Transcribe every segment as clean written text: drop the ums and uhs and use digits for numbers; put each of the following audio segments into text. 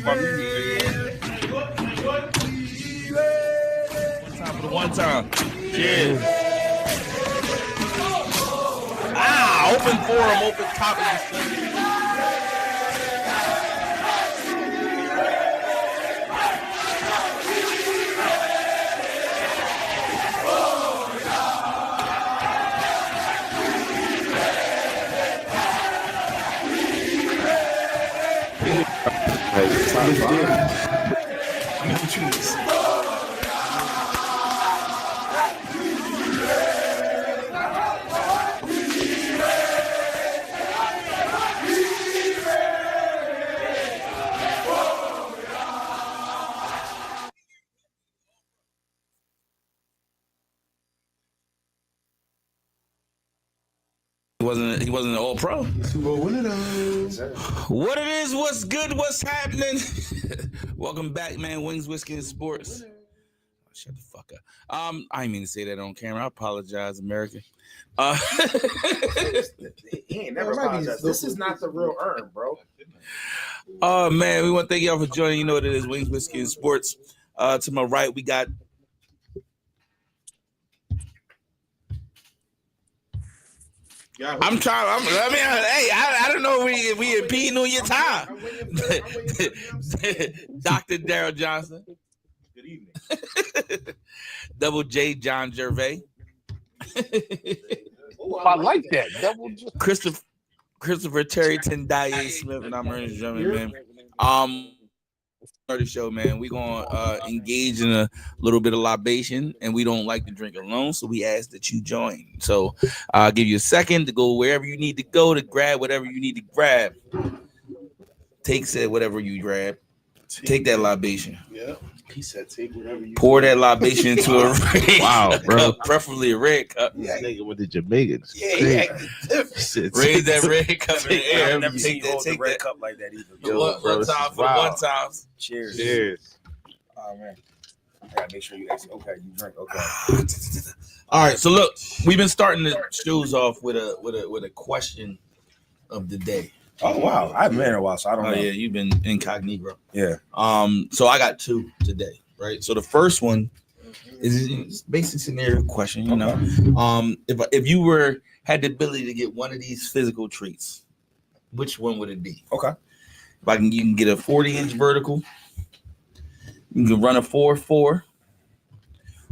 Time for the one time. Cheers. Open forum, open topic discussion. He wasn't an all pro. What it is, what's good, what's happening? Welcome back, man. Wings, Whiskey, and Sports. Shut the fuck up. I didn't mean to say that on camera. I apologize, America. He ain't never apologized. This is not the real earn, bro. Oh man, we want to thank y'all for joining. You know what it is, Wings, Whiskey, and Sports. To my right, we got I don't know if we impeding on your time. Dr. Daryl Johnson. Good evening. Double J John Gervais. I like that. Double J. Christopher Terry Tendaye Smith, and I'm Ernest Drummond, man. The show, man. We're gonna engage in a little bit of libation, and we don't like to drink alone, so we ask that you join. So I'll give you a second to go wherever you need to go to grab whatever you need to grab. Take whatever you grab. Take that libation. Yeah. He said take whatever you pour that libation into a red bro. cup, preferably a red cup. Yeah, nigga with the Jamaicans. Yeah, raise that red cup in the air. I've never seen you hold the red cup like that either. One time for the one times. Cheers. Cheers. Oh man, I gotta make sure you actually you drink. Okay. All right, so look, we've been starting the shows off with a question of the day. Oh wow, I haven't been in a while, so I don't know. Yeah, you've been incognito. Yeah. So I got two today, right? So the first one is basic scenario question. You know, if you had the ability to get one of these physical traits, which one would it be? Okay. If you can get a 40-inch vertical, you can run a 4.4,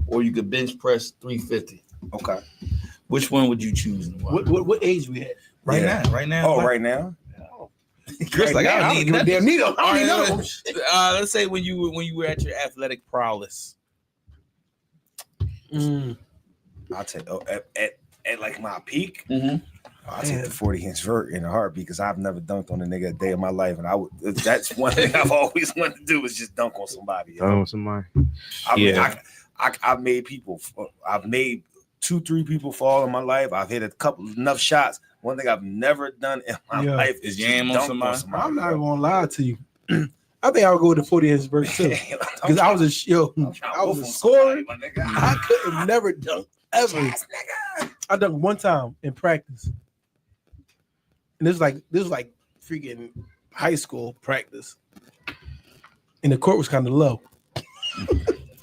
or you could bench press 350. Okay. Which one would you choose? And why? What age we at? Right now. Oh, right now. Chris, right I don't need nothing. Damn, neither. I don't know. Let's say when you were at your athletic prowess. I'll take at like my peak. Mm-hmm. I'll take the 40-inch vert in a heartbeat because I've never dunked on a nigga a day of my life, and that's one thing I've always wanted to do is just dunk on somebody. I've made 2-3 people fall in my life. I've hit enough shots. One thing I've never done in my life is jam on somebody. I'm not gonna lie to you. I think I would go with the 40-inch vert too, because I was a scorer. I could have never dunked ever. Yes, I dunked one time in practice, and this was like freaking high school practice, and the court was kind of low.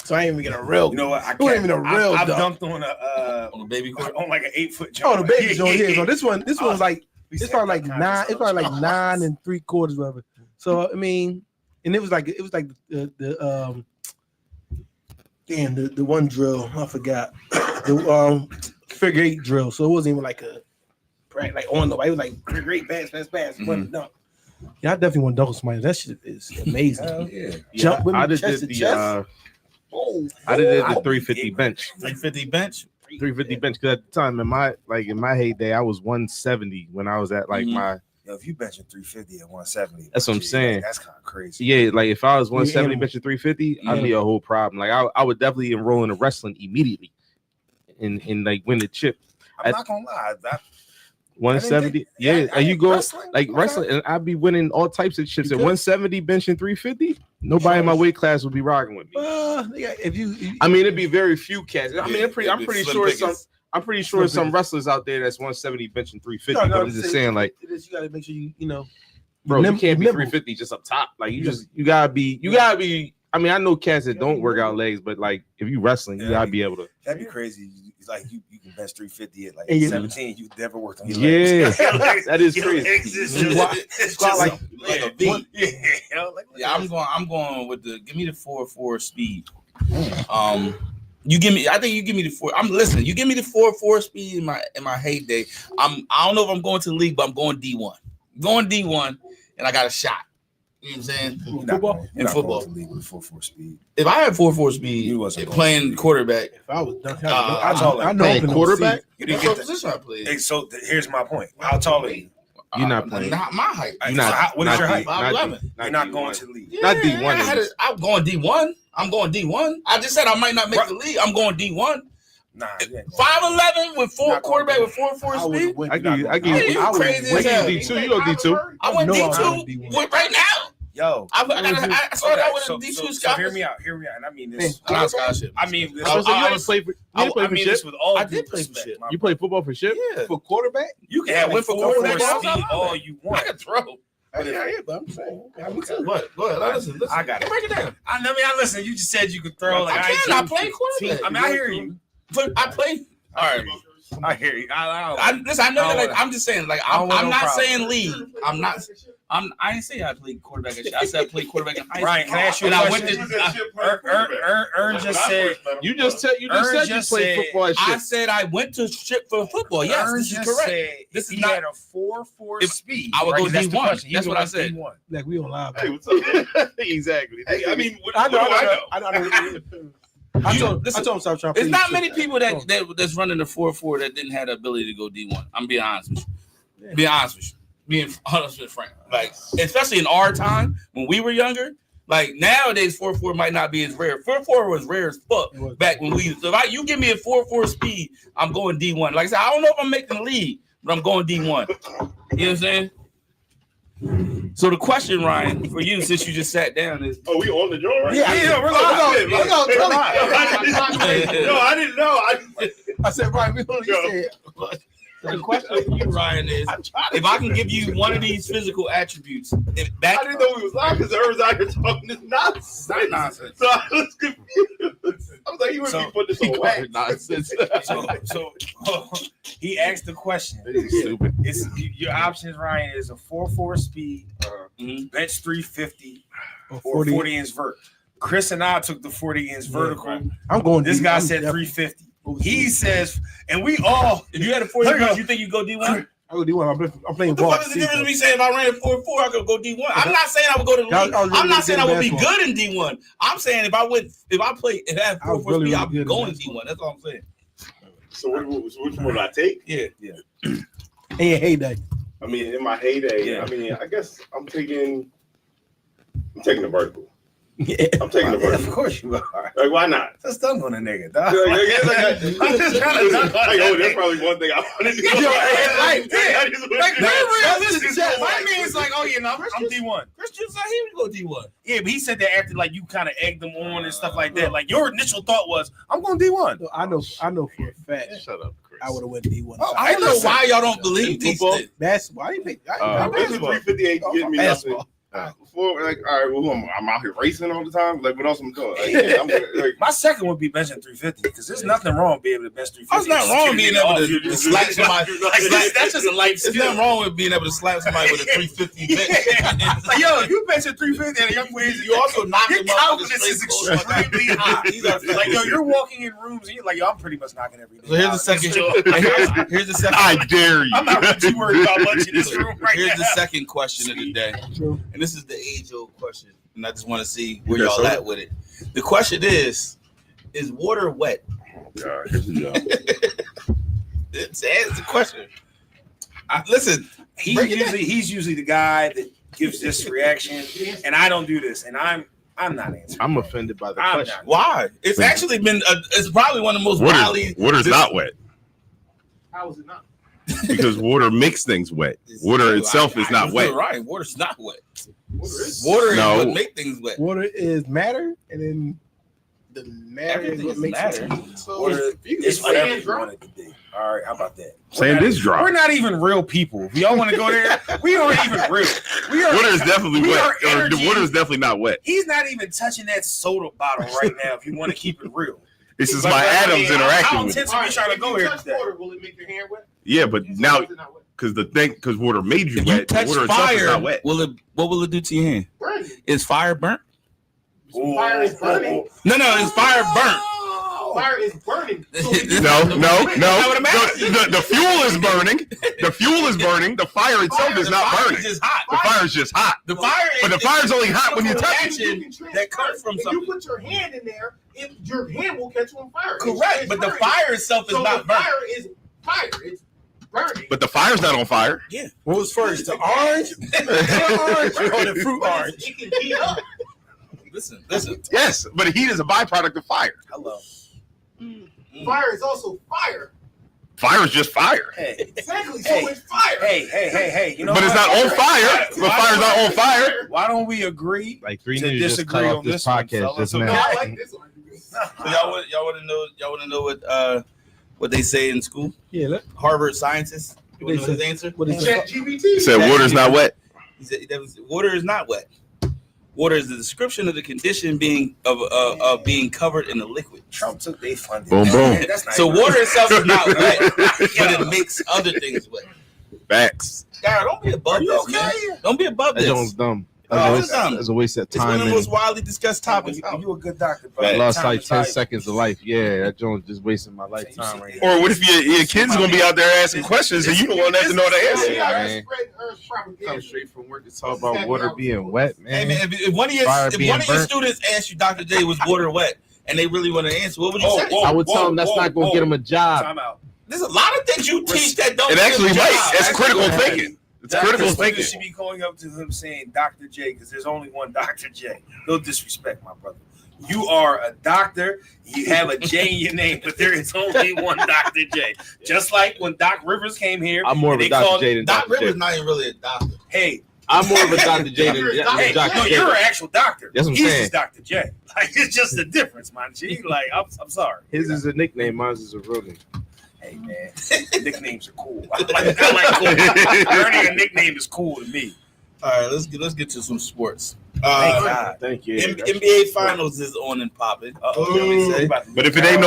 So I ain't even get a real. You know what? I've dunked on a baby court on like an 8-foot jump. Oh, the baby joint here. So this one's like it's probably like 9. It's probably like 9 3/4, whatever. So I mean, and it was like the one drill. I forgot the figure 8 drill. So it wasn't even like a on the way. It was like great pass. Mm-hmm. Dunk. Yeah, I definitely want to dunk on somebody. That shit is amazing. Hell yeah. Jump with me, I just chest did to chest. I did the 350 bench. 350 bench. 350 bench because at the time in my heyday I was 170 when I was at like my. Yo, if you benching 350 at 170, that's what I'm saying. That's kind of crazy. Yeah, like if I was 170 benching 350, I'd be a whole problem. Like I would definitely enroll into wrestling immediately, and like win the chip. I'm not gonna lie. 170, you go wrestling, and I'd be winning all types of chips at 170 benching 350. Nobody in my weight class would be rocking with me. I mean, it'd be very few cats. I mean, I'm pretty sure some wrestlers out there that's 170 benching 350. But I'm just saying, like, you got to make sure you bro, you can't be 350 just up top. Like you gotta be. I mean, I know cats that don't work out legs, but like if you wrestling, you gotta be able to. That'd be crazy. Like you can bench 350 at like And 17. You never worked on your legs. Yeah, that is crazy. It's Squat just like a V. Yeah, I'm going with the give me the 4.4 speed. You give me. I think you give me the 4. I'm listening. You give me the 4.4 speed in my heyday. I don't know if I'm going to the league, but I'm going D1. Going D1, and I got a shot. You know what I'm saying? Football? In football. With 4.4 speed. If I had 4.4 speed, You wasn't playing quarterback. If I was done, How tall are you? I know Playing quarterback? You That's didn't what get position I played. Hey, so here's my point. How tall are you? You're not playing. Not my height. You're not. What is your height? 5'11". You're not going to the league. Not D1. I'm going D1. I'm going D1. I just said I might not make the league. I'm going D1. Nah, you ain't going. 5'11" with Not quarterback going. with 4.4 speed. I give you. Hey, you crazy as hell. D2. You go D2. I went No, I D2 went D1. with right now. Yo. I started out with so, a D2 so hear scholarship. me out. And I mean this. Not scholarship. I mean this. I was like, you I ain't was- play for. You I ain't play for mean shit. this with all I due did play for respect, shit. my You play football for shit? Yeah. For quarterback? You can Yeah, have I went for 4.4 quarterback. speed all you I want. can throw. But I'm saying. What? Go ahead. Listen. I got it. Break it down. I mean, listen. You just said you could throw. Like I can. I play quarterback. I mean, I hear you. But I play. All right. I hear you. Listen, I know I that. don't Like, I'm just saying. Like, I don't want I'm no not problem. saying league. I didn't say I played quarterback. I said I played quarterback in high school. Ryan, can I ask you a And I went question? to. Ern just said. You just said you played football and I shit. said I went to shit for football. Yes, Ern this is just correct. said This if is he not- had a 4.4 If speed. I would go That's the D1. question. That's You what I would said. D1. Like we on live. Hey, what's up, man? Exactly. Hey, I mean, what, I know. what do I told him stop trying to There's play not you many shit. people that's running the 4.4 that didn't have the ability to go D1. I'm being honest with you. Being honest with you. Being honest with Frank. Like, especially in our time when we were younger. Like nowadays, 4.4 might not be as rare. 4.4 was rare as fuck back when we. So if you give me a 4.4 speed, I'm going D1. Like I said, I don't know if I'm making the league, but I'm going D1. You know what I'm saying? So the question, Ryan, for you, since you just sat down, is Oh, we on the joint right Yeah, we're live. We're We're Yo, live. I didn't know. I said, right, we only Yo. said. the question for you, Ryan, is if I can give you one of these physical attributes, if back I didn't know we was live because Ern's out here talking this nonsense. Not nonsense. So I was confused. I was like, you would be putting this on wax. Nonsense. So he asked the question. Stupid. It's your options, Ryan, is a 4.4 speed, bench 350, or 40 inch vert. Chris and I took the 40 inch vertical. right. I'm going. This deep. guy I'm said definitely- 350. He says, and we all. If you had a 40, There you go. you think you go D1? I go D1. I'm playing What the ball. fuck is the difference between me saying if I ran 4.4, I could go D1? I'm not saying I would go to the I league. was really I'm not saying I would be good at good in D1. I'm saying if I had 4.4 I was speed, really I'm good at going basketball. D1. That's all I'm saying. So which one would I take? Yeah. In your heyday. I mean, in my heyday, Yeah. I mean, I guess I'm taking the vertical. Yeah. I'm taking the Yeah, of vertical. course you are. Like, why not? Just dunk on a nigga, dog. I'm just trying to dunk on oh, that that's nigga. probably one thing I wanted to do. Yo, like, That is what- Like, That's- realistic. that's- My man's like, oh yeah, no, I'm D1. Christian said he would go D1. Yeah, but he said that after like you kind of egged them on and stuff like that. Like your initial thought was, I'm going D1. I know for a fact. Shut up, Chris. I would have went D1. I don't know why y'all don't believe these Football? things. Basketball. I didn't think. This is 358 getting me nothing. Basketball. Before, like, all right, well, who am I? I'm out here racing all the time. Like, what else am I doing? Like, yeah, I'm like, My second would be benching 350 because there's nothing wrong with being able to bench 350. That's not wrong being able to slap somebody. Like, that's just a life There's skill. nothing wrong with being able to slap somebody with a 350 bench. Like, yo, if you benching 350 at a young age, You also knock your him up. confidence is extremely high. These are Like, yo, you're walking in rooms and you're like, yo, I'm pretty much knocking everything. So here's the second. Here's the second. I dare you. I'm not really too worried about much in this room right Here's now. the second question of the day, True. and this is the age-old question, and I just want to see where y'all at with it. The question is water wet? God, here we go. It's the question. Listen, He's usually the guy that gives this reaction, and I don't do this, and I'm not answering. I'm offended by the I'm question. not. why? It's actually been. It's probably one of the most widely. Water's not wet How is it not? because water makes things wet. Water itself is not wet. Right, water's not wet. Water is. Water is No. what make things wet. Water is matter, and then the matter is Everything what is makes matter. sense. So It's whatever you want it to be. All right, how about that? Saying this drop. We're not even real people. If y'all want to go there, we aren't even real. We are. Water is definitely we wet. are Or the energy. water is definitely not wet. He's not even touching that soda bottle right now. If you want to keep it real, This is But- my but, I atoms mean, interacting how with it. intense are we trying to go here today? Will it make your hand wet? Yeah, but now because water made you If you wet, the touch water itself is fire, not wet. what will it do to your hand? Burning. Is fire burnt? Fire is burning. No, is fire burnt? Fire is burning. So No. what I'm asking. The fuel is burning. The fuel is burning. The fire itself is not Fire burning. is just hot. The fire is just hot. The fire But the fire's only hot when you touch it. action that comes from if something. you put your hand in there, your hand will catch on fire. Correct, It's but the burning. fire itself is So not the burnt. fire is fire. It's burning. But the fire's not on fire. What was first, the orange? Or the fruit orange? It can heat up. Listen. Yes, but heat is a byproduct of fire. Hello. Fire is also fire. Fire is just fire. Hey, Exactly. Hey. So it's fire. hey. You know But it's what? not on fire. The fire's not on fire. Why don't we agree? Like 3 To niggas just disagree cut on off this this one, podcast fellas. just Okay. No, now. I like this argument. So y'all want to know what they say in school? Yeah, look. Harvard scientists. You want to know his answer? What is Chat it? GPT. He said water's not wet. He said water is not wet. Water is the description of the condition being being covered in a liquid. Trump took their funding. Boom, boom. That's not So even- water itself is not wet, but it makes other things wet. Facts. Darryl, don't be above You this, okay? man. Don't be above That this. joint's dumb. Oh, it's dumb. That's a waste of It's one time. of the And most widely discussed topics. You a good doctor, I but lost like 10 seconds of life. Yeah, that joint just wasting my lifetime right now. Or what if your kid's gonna be out there asking questions and you don't want to know the answer? Yeah, I man. spread Earth's propaganda. Come straight from work to talk about water being wet, Hey man. man, if one of your Fire being burnt. students asked you, Dr. J, was water wet, and they really want to answer, what would you say? I would tell them that's not going to get them a job. Time out. There's a lot of things you teach that don't. It actually get a might. job. It's critical thinking. It's critical Students thinking. should be going up to him saying Dr. J because there's only one Dr. J. No disrespect, my brother. You are a doctor. You have a J in your name, but there is only one Dr. J. Just like when Doc Rivers came here. I'm more of and a they called- Dr. J than Doc Dr. J. Rivers not even really a doctor. Hey, I'm more of a Dr. J than hey, Dr. no, J. you're an actual doctor. That's what I'm He's saying. just Dr. J. Like it's just a difference, man. G. Like I'm sorry. His is a nickname. Mine is a real name. Hey man, nicknames are cool. I like cool. Learning a nickname is cool to me. All right, let's get to some sports. Thank God. Thank you. NBA Finals is on and popping. But if it ain't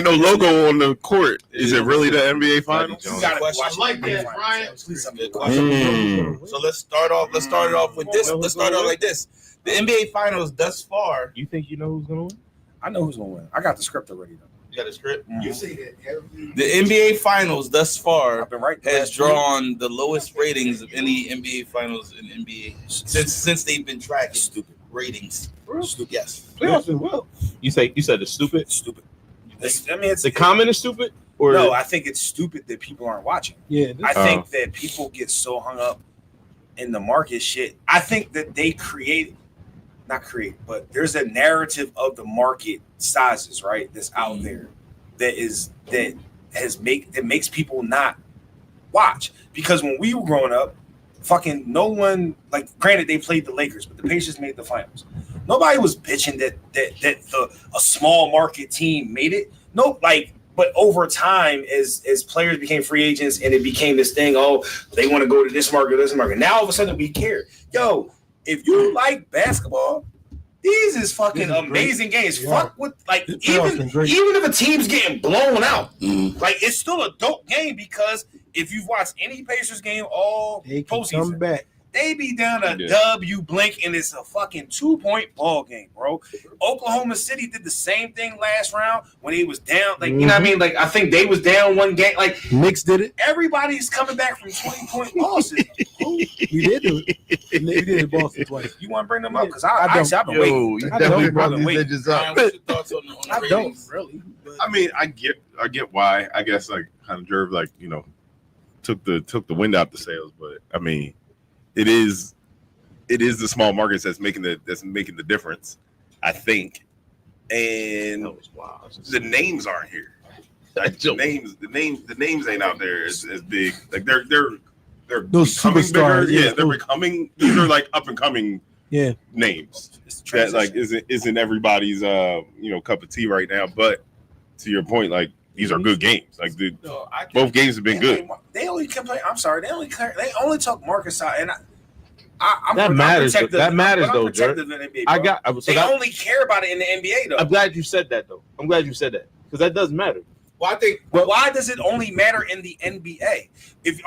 no logo on the court, is it really the NBA Finals? You gotta Question. watch I like the that, finals. Brian. Please, I'm Good good. question. So let's start off it off with this. Let's start off like this. The NBA Finals thus far. You think you know who's going to win? I know who's gonna win. I got the script already though. You got a script? You say that every. The NBA Finals thus far I've been right. has drawn the lowest ratings of any NBA Finals in NBA since they've been tracking stupid ratings. Stupid. Yes. Playoffs as well. You said it's stupid? Stupid. I mean, it's The comment is stupid? Or No, I think it's stupid that people aren't watching. Yeah. I think that people get so hung up in the market shit. I think that they but there's a narrative of the market sizes, right? That's out there that makes people not watch. Because when we were growing up, fucking no one, like, granted they played the Lakers, but the Pacers made the finals. Nobody was bitching that a small market team made it. No, like. But over time, as players became free agents and it became this thing, oh, they want to go to this market. Now all of a sudden we care. Yo, if you like basketball, these is fucking amazing games. Yeah. Fuck with like The playoffs even been great. if a team's getting blown out, like it's still a dope game because if you've watched any Pacers game all They can come postseason, back. they be down a Yeah. dub, you blink, and it's a fucking 2-point ball game, bro. Oklahoma City did the same thing last round when he was down. Like, you know what I mean? Like, I think they was down one game. Like, Knicks did it. everybody's coming back from 20-point losses. We did do it. We did it Boston twice. You want to bring them up? Because I don't. I've been waiting. you I definitely don't, brought brother. these Wait. bitches Ryan, up. what's your thoughts on the I don't ratings? really. But I mean, I get why. I guess like kind of Jerv, like, you know, took the wind out the sails, but I mean, it is the small markets that's making the difference, I think. And the names aren't here. Like the names ain't out there as big. Like they're Those becoming superstars, bigger. yeah, Yeah, they're those- becoming. These are like up and coming names It's that transition. like isn't everybody's cup of tea right now. But to your point, like these are good games. Like No, I both games have been good. They only complain. I'm sorry. They only talk market size, and I'm That matters. That matters, though, Jerk. They only care about it in the NBA, though. I'm glad you said that, though. I'm glad you said that because that does matter. Well, I think. But why does it only matter in the NBA? If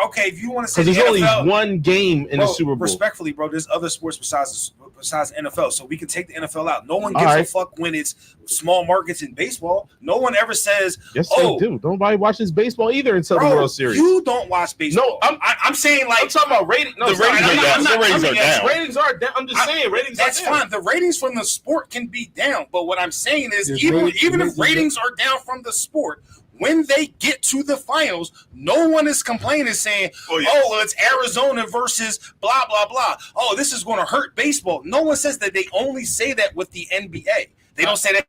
you want to say Because the there's NFL, only one game in the Super Bowl. Respectfully, bro, there's other sports besides NFL, so we can take the NFL out. No one gives a fuck when it's small markets in baseball. No one ever says, yes, they do. Nobody watches baseball either until the World Series. You don't watch baseball. No, I'm saying like I'm talking about ratings. No, the ratings are down. The ratings are down. Ratings are down. I'm just saying ratings. That's are down. fine. The ratings from the sport can be down, but what I'm saying is even if ratings are down from the sport, when they get to the finals, no one is complaining saying, well, it's Arizona versus blah, blah, blah. Oh, this is going to hurt baseball. No one says that. They only say that with the NBA. They don't say that.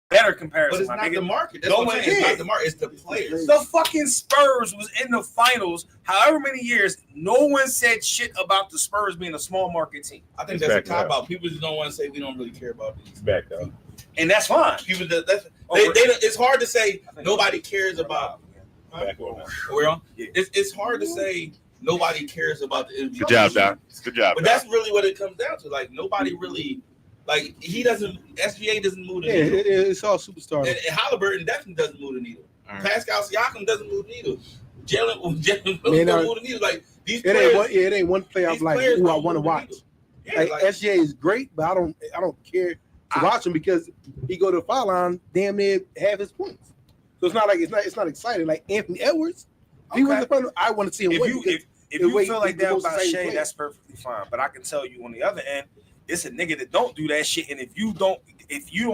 Better comparison. But it's not the market. That's No what I'm one saying. It's is. not the market. It's the players. The fucking Spurs was in the finals however many years. No one said shit about the Spurs being a small market team. I think that's a cop out. People just don't want to say we don't really care about these. Back up. And that's fine. People it's hard to say nobody cares about. Back on now. We're on. It's hard to say nobody cares about the NBA. Good job, Doc. Good job. But that's really what it comes down to. Like nobody really, like he doesn't. SGA doesn't move the needle. It's all superstars. And Halliburton definitely doesn't move the needle. Right. Pascal Siakam doesn't move the needle. Jalen Man, moved the needle. Like these It players, ain't one player I'm like who I want to watch. Yeah, Like SGA is great, but I don't care to watch him because he go to the foul line damn near half his points. So it's not exciting. Like Anthony Edwards, if he was in front of, I want to see him win. If you feel like that about Shea, that's perfectly fine. But I can tell you on the other end, it's a nigga that don't do that shit. And if you don't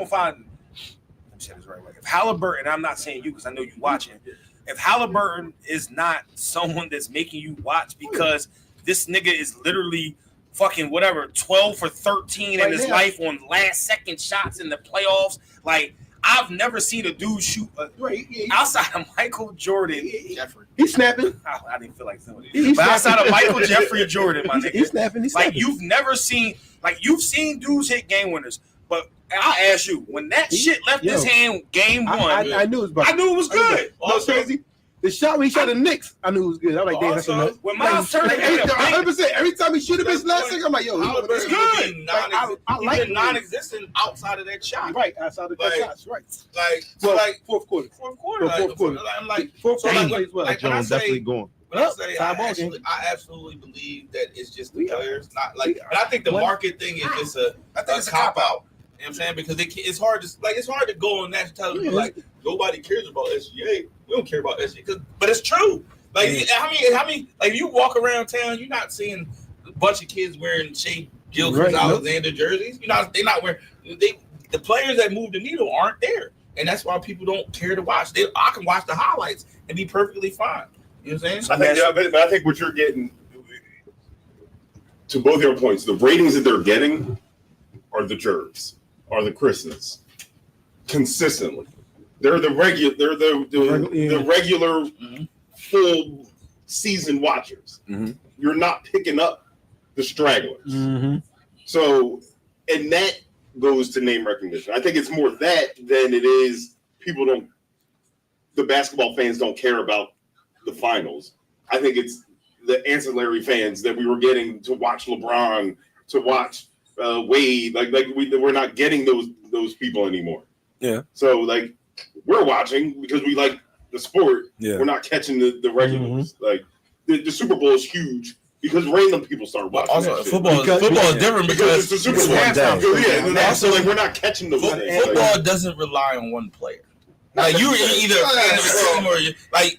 find, let me say this right way. If Halliburton, I'm not saying you because I know you watching. If Halliburton is not someone that's making you watch because this nigga is literally fucking whatever 12 for 13 in his life on last second shots in the playoffs, like. I've never seen a dude shoot outside of Michael Jordan. Jeffrey. He's snapping. I didn't feel like somebody. But outside of Michael Jeffrey Jordan, my nigga. He's snapping. Like you've never seen, like you've seen dudes hit game winners. But I'll ask you, when that shit left his hand game one, I knew it was good. Also, crazy. The shot when he shot the Knicks, I knew it was good. I'm like, damn, that's enough. When Miles Turner, 100%. Every time he shoot a bitch last second, I'm like, yo, it's good. I like non-existent outside of that shot. Right, outside of that shots, right. Like fourth quarter. I'm like, Jones definitely going. When I say I absolutely believe that it's just the players, not like. And I think the market thing is just a cop out. You know what I'm saying? Because it's hard to go on national television like nobody cares about SGA. We don't care about SGA, but it's true. Like how many like you walk around town, you're not seeing a bunch of kids wearing Shea Gilgeous-Alexander jerseys. They're not wearing the players that move the needle aren't there, and that's why people don't care to watch. I can watch the highlights and be perfectly fine. You know what I'm saying? I think what you're getting to both your points, the ratings that they're getting are the Jervs, are the Chris's, consistently. They're the regular. They're the regular full season watchers. Mm-hmm. You're not picking up the stragglers. Mm-hmm. So, and that goes to name recognition. I think it's more that than it is the basketball fans don't care about the finals. I think it's the ancillary fans that we were getting to watch LeBron, to watch Wade. We're not getting those people anymore. Yeah. So we're watching because we like the sport. Yeah. We're not catching the regulars. Mm-hmm. Like the Super Bowl is huge because random people start watching. Also, football is different because it's the Super Bowl. And also we're not catching the football doesn't rely on one player. Like you're either a fan of a team or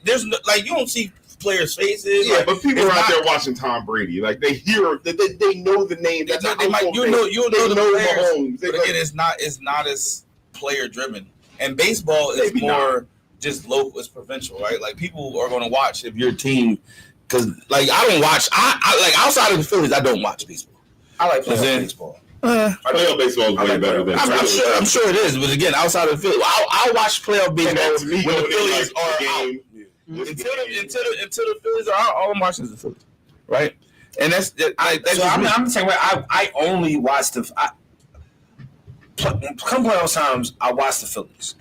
there's no, you don't see players' faces. Yeah, but people are out there watching Tom Brady. Like they hear that they know the name. You'll know the players. But again, it's not as player driven. And baseball is more just local, it's provincial, right? Like people are going to watch if your team, because I don't watch. I like outside of the Phillies, I don't watch baseball. I like playing baseball. Playoff baseball is way better than. I'm sure it is, but again, outside of the Phillies, I'll watch playoff baseball when the Phillies are out. Until the Phillies are out, all I'm watching is the Phillies, right? And I'm the same way. I only watch come playoff times, I watch the Phillies.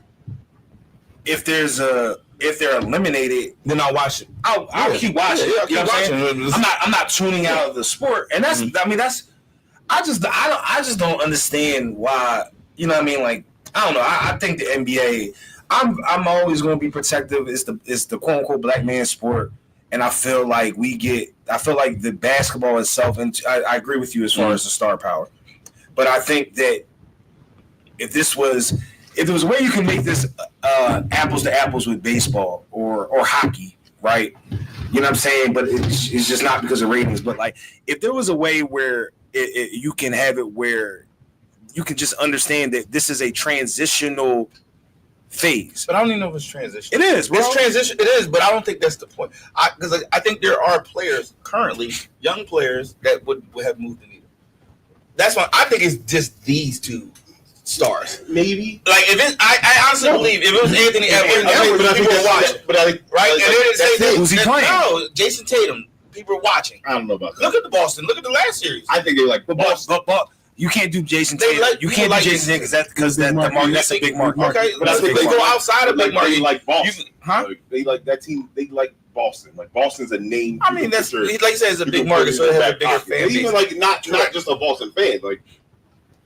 If they're eliminated, then I'll watch it. I'll keep watching. Yeah, you know what I'm saying? I'm not tuning out of the sport, and that's. I mean, that's. I just don't understand why. You know what I mean? Like I don't know. I think the NBA. I'm always going to be protective. It's the quote unquote black man sport, and I feel like the basketball itself. And I agree with you as far as the star power, but I think that if there was a way you can make this apples to apples with baseball or hockey, right? You know what I'm saying? But it's just not because of ratings. But if there was a way where you can have it where you can just understand that this is a transitional phase. But I don't even know if it's transition. It is, bro. It's transition. It is, but I don't think that's the point. Because I think there are players currently, young players that would have moved the needle. That's why I think it's just these two stars. Maybe. If it, I honestly believe if it was Anthony Edwards, people would watch it. Right? And then who's he playing? No, Jason Tatum. People are watching. I don't know about that. Look at the Boston. Look at the last series. I think they like the Boston. But you can't do Jason Tatum. You can't do Jason Tatum because that's a big market. Okay, but they go outside of big market. They like Boston. They like that team. They like Boston. Like Boston's a name. I mean, that's like you said, it's a big market, so they have a bigger fan base. Even not just a Boston fan. Like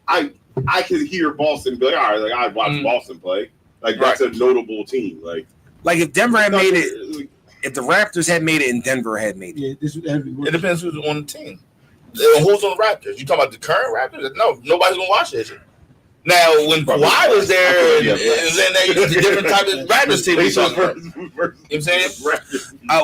I could hear Boston be like, all right, I watch Boston play. That's a notable team. Like if Denver had made it. if the Raptors had made it and Denver had made it. Yeah, this would be It depends who's on the team. Who's on the Raptors? You talking about the current Raptors? No, nobody's gonna watch that shit. Now, when Kawhi was there, and then it's a different type of Raptors team we talking about. You know what I'm saying?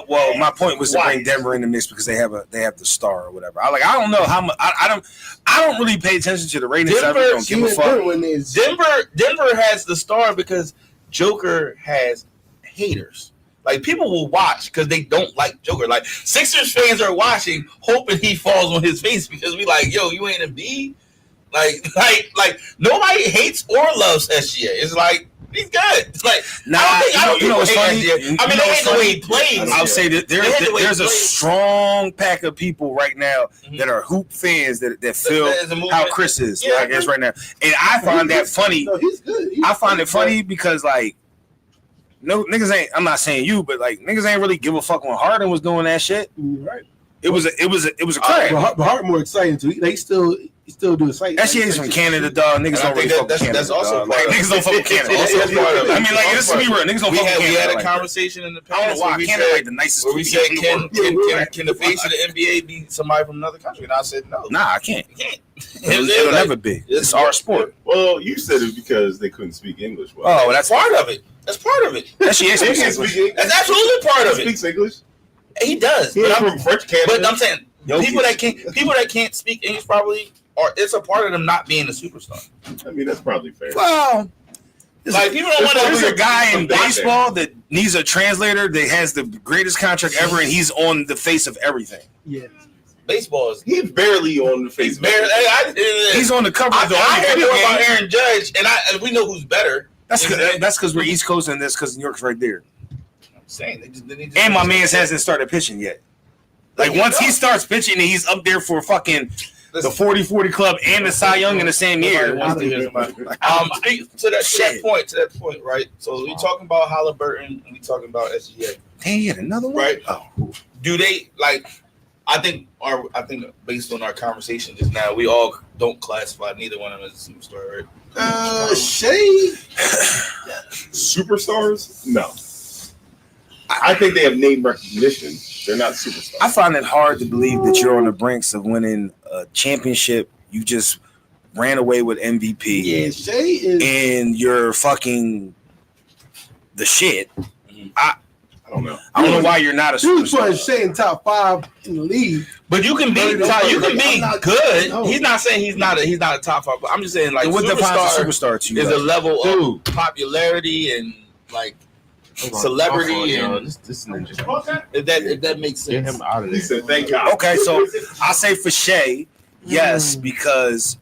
Well, my point was to bring Denver in the mix because they have the star or whatever. I don't know how much. I don't really pay attention to the ratings. I really don't give a fuck. Denver has the star because Joker has haters. Like, people will watch because they don't like Joker. Like, Sixers fans are watching, hoping he falls on his face because we like, yo, you ain't a B. Like nobody hates or loves SGA. It's like, he's good. It's like, I don't think what's funny? SGA. I mean, they hate the way he plays. I'll say that there's a strong pack of people right now that are hoop fans that feel how Chris is, I guess, right now. And I find that funny. No, he's good. I find it funny because, like, no niggas ain't. I'm not saying you, but like niggas ain't really give a fuck when Harden was doing that shit. Right. It was a crack. But Harden more exciting too. They still do exciting. SGA's from Canada, dog. Niggas don't really fuck with Canada. That's also part of it. Niggas don't fuck with Canada. Also part of it. I mean, like, let's be real. Niggas don't fuck with Canada. We had a like conversation in the past. I don't know why Canada like the nicest. Where we said, can the face of the NBA be somebody from another country? And I said no. Nah, I can't. You can't. It'll never be. It's our sport. Well, you said it because they couldn't speak English. Well, Oh, that's part of it. That's part of it. SGA They speaks can English. speak English. That's absolutely part of He it. speaks English. He does. He's from French Canada. But I'm saying people that can't speak English probably, or it's a part of them not being a superstar. I mean, that's probably fair. Well, Like, people don't want to. there's a guy in baseball that needs a translator that has the greatest contract ever, and he's on the face of everything. Yeah. Baseball is He's barely on the face. He's on the cover of the I heard only more video about game. Aaron Judge, and we know who's better. That's because we're East Coast, and that's because New York's right there. I'm saying they just And my man hasn't started pitching yet. Like, once he starts pitching, and he's up there for fucking the 40-40 club and the Cy Young in the same year. To that point, right? So we talking about Halliburton, and we talking about SGA, Damn, he had another one. right? Oh, Do they like? I think based on our conversation just now, we all don't classify neither one of them as a superstar, right? Shea. Superstars? No. I think they have name recognition. They're not superstars. I find it hard to believe that you're on the brinks of winning a championship. You just ran away with MVP. Yeah, Shea is. And you're fucking the shit. I don't know. I don't know why you're not a You was putting superstar. Shea in top 5 in the league. But you can be good. He's not saying he's not a top 5. But I'm just saying, like, What defines a superstar superstar to you? is a level Dude. of popularity and like celebrity, and this ninja. if that makes Get sense. him out of He there. said, "Thank God." Okay, so I say for Shea, yes, because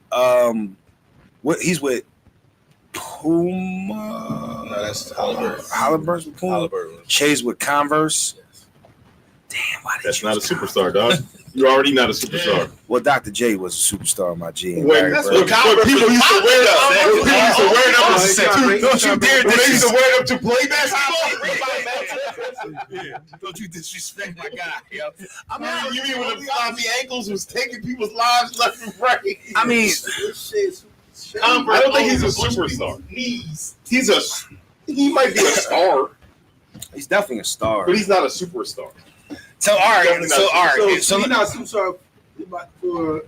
what he's with Puma. No, that's Halliburton. Halliburton's with Puma. Halliburton. Shea's with Converse. Damn, why did That's you not a use superstar, dog. You're already not a superstar. Well, Dr. J was a superstar, my G. Wait, that's what people used to wear them. Don't you dare They used to wear them to play basketball. Don't you disrespect my guy, yo. I mean, you mean when the floppy ankles was taking people's lives left and right? I mean, I don't think he's a superstar. He might be a star, he's definitely a star. but he's not a superstar. So all right, So he's not a superstar for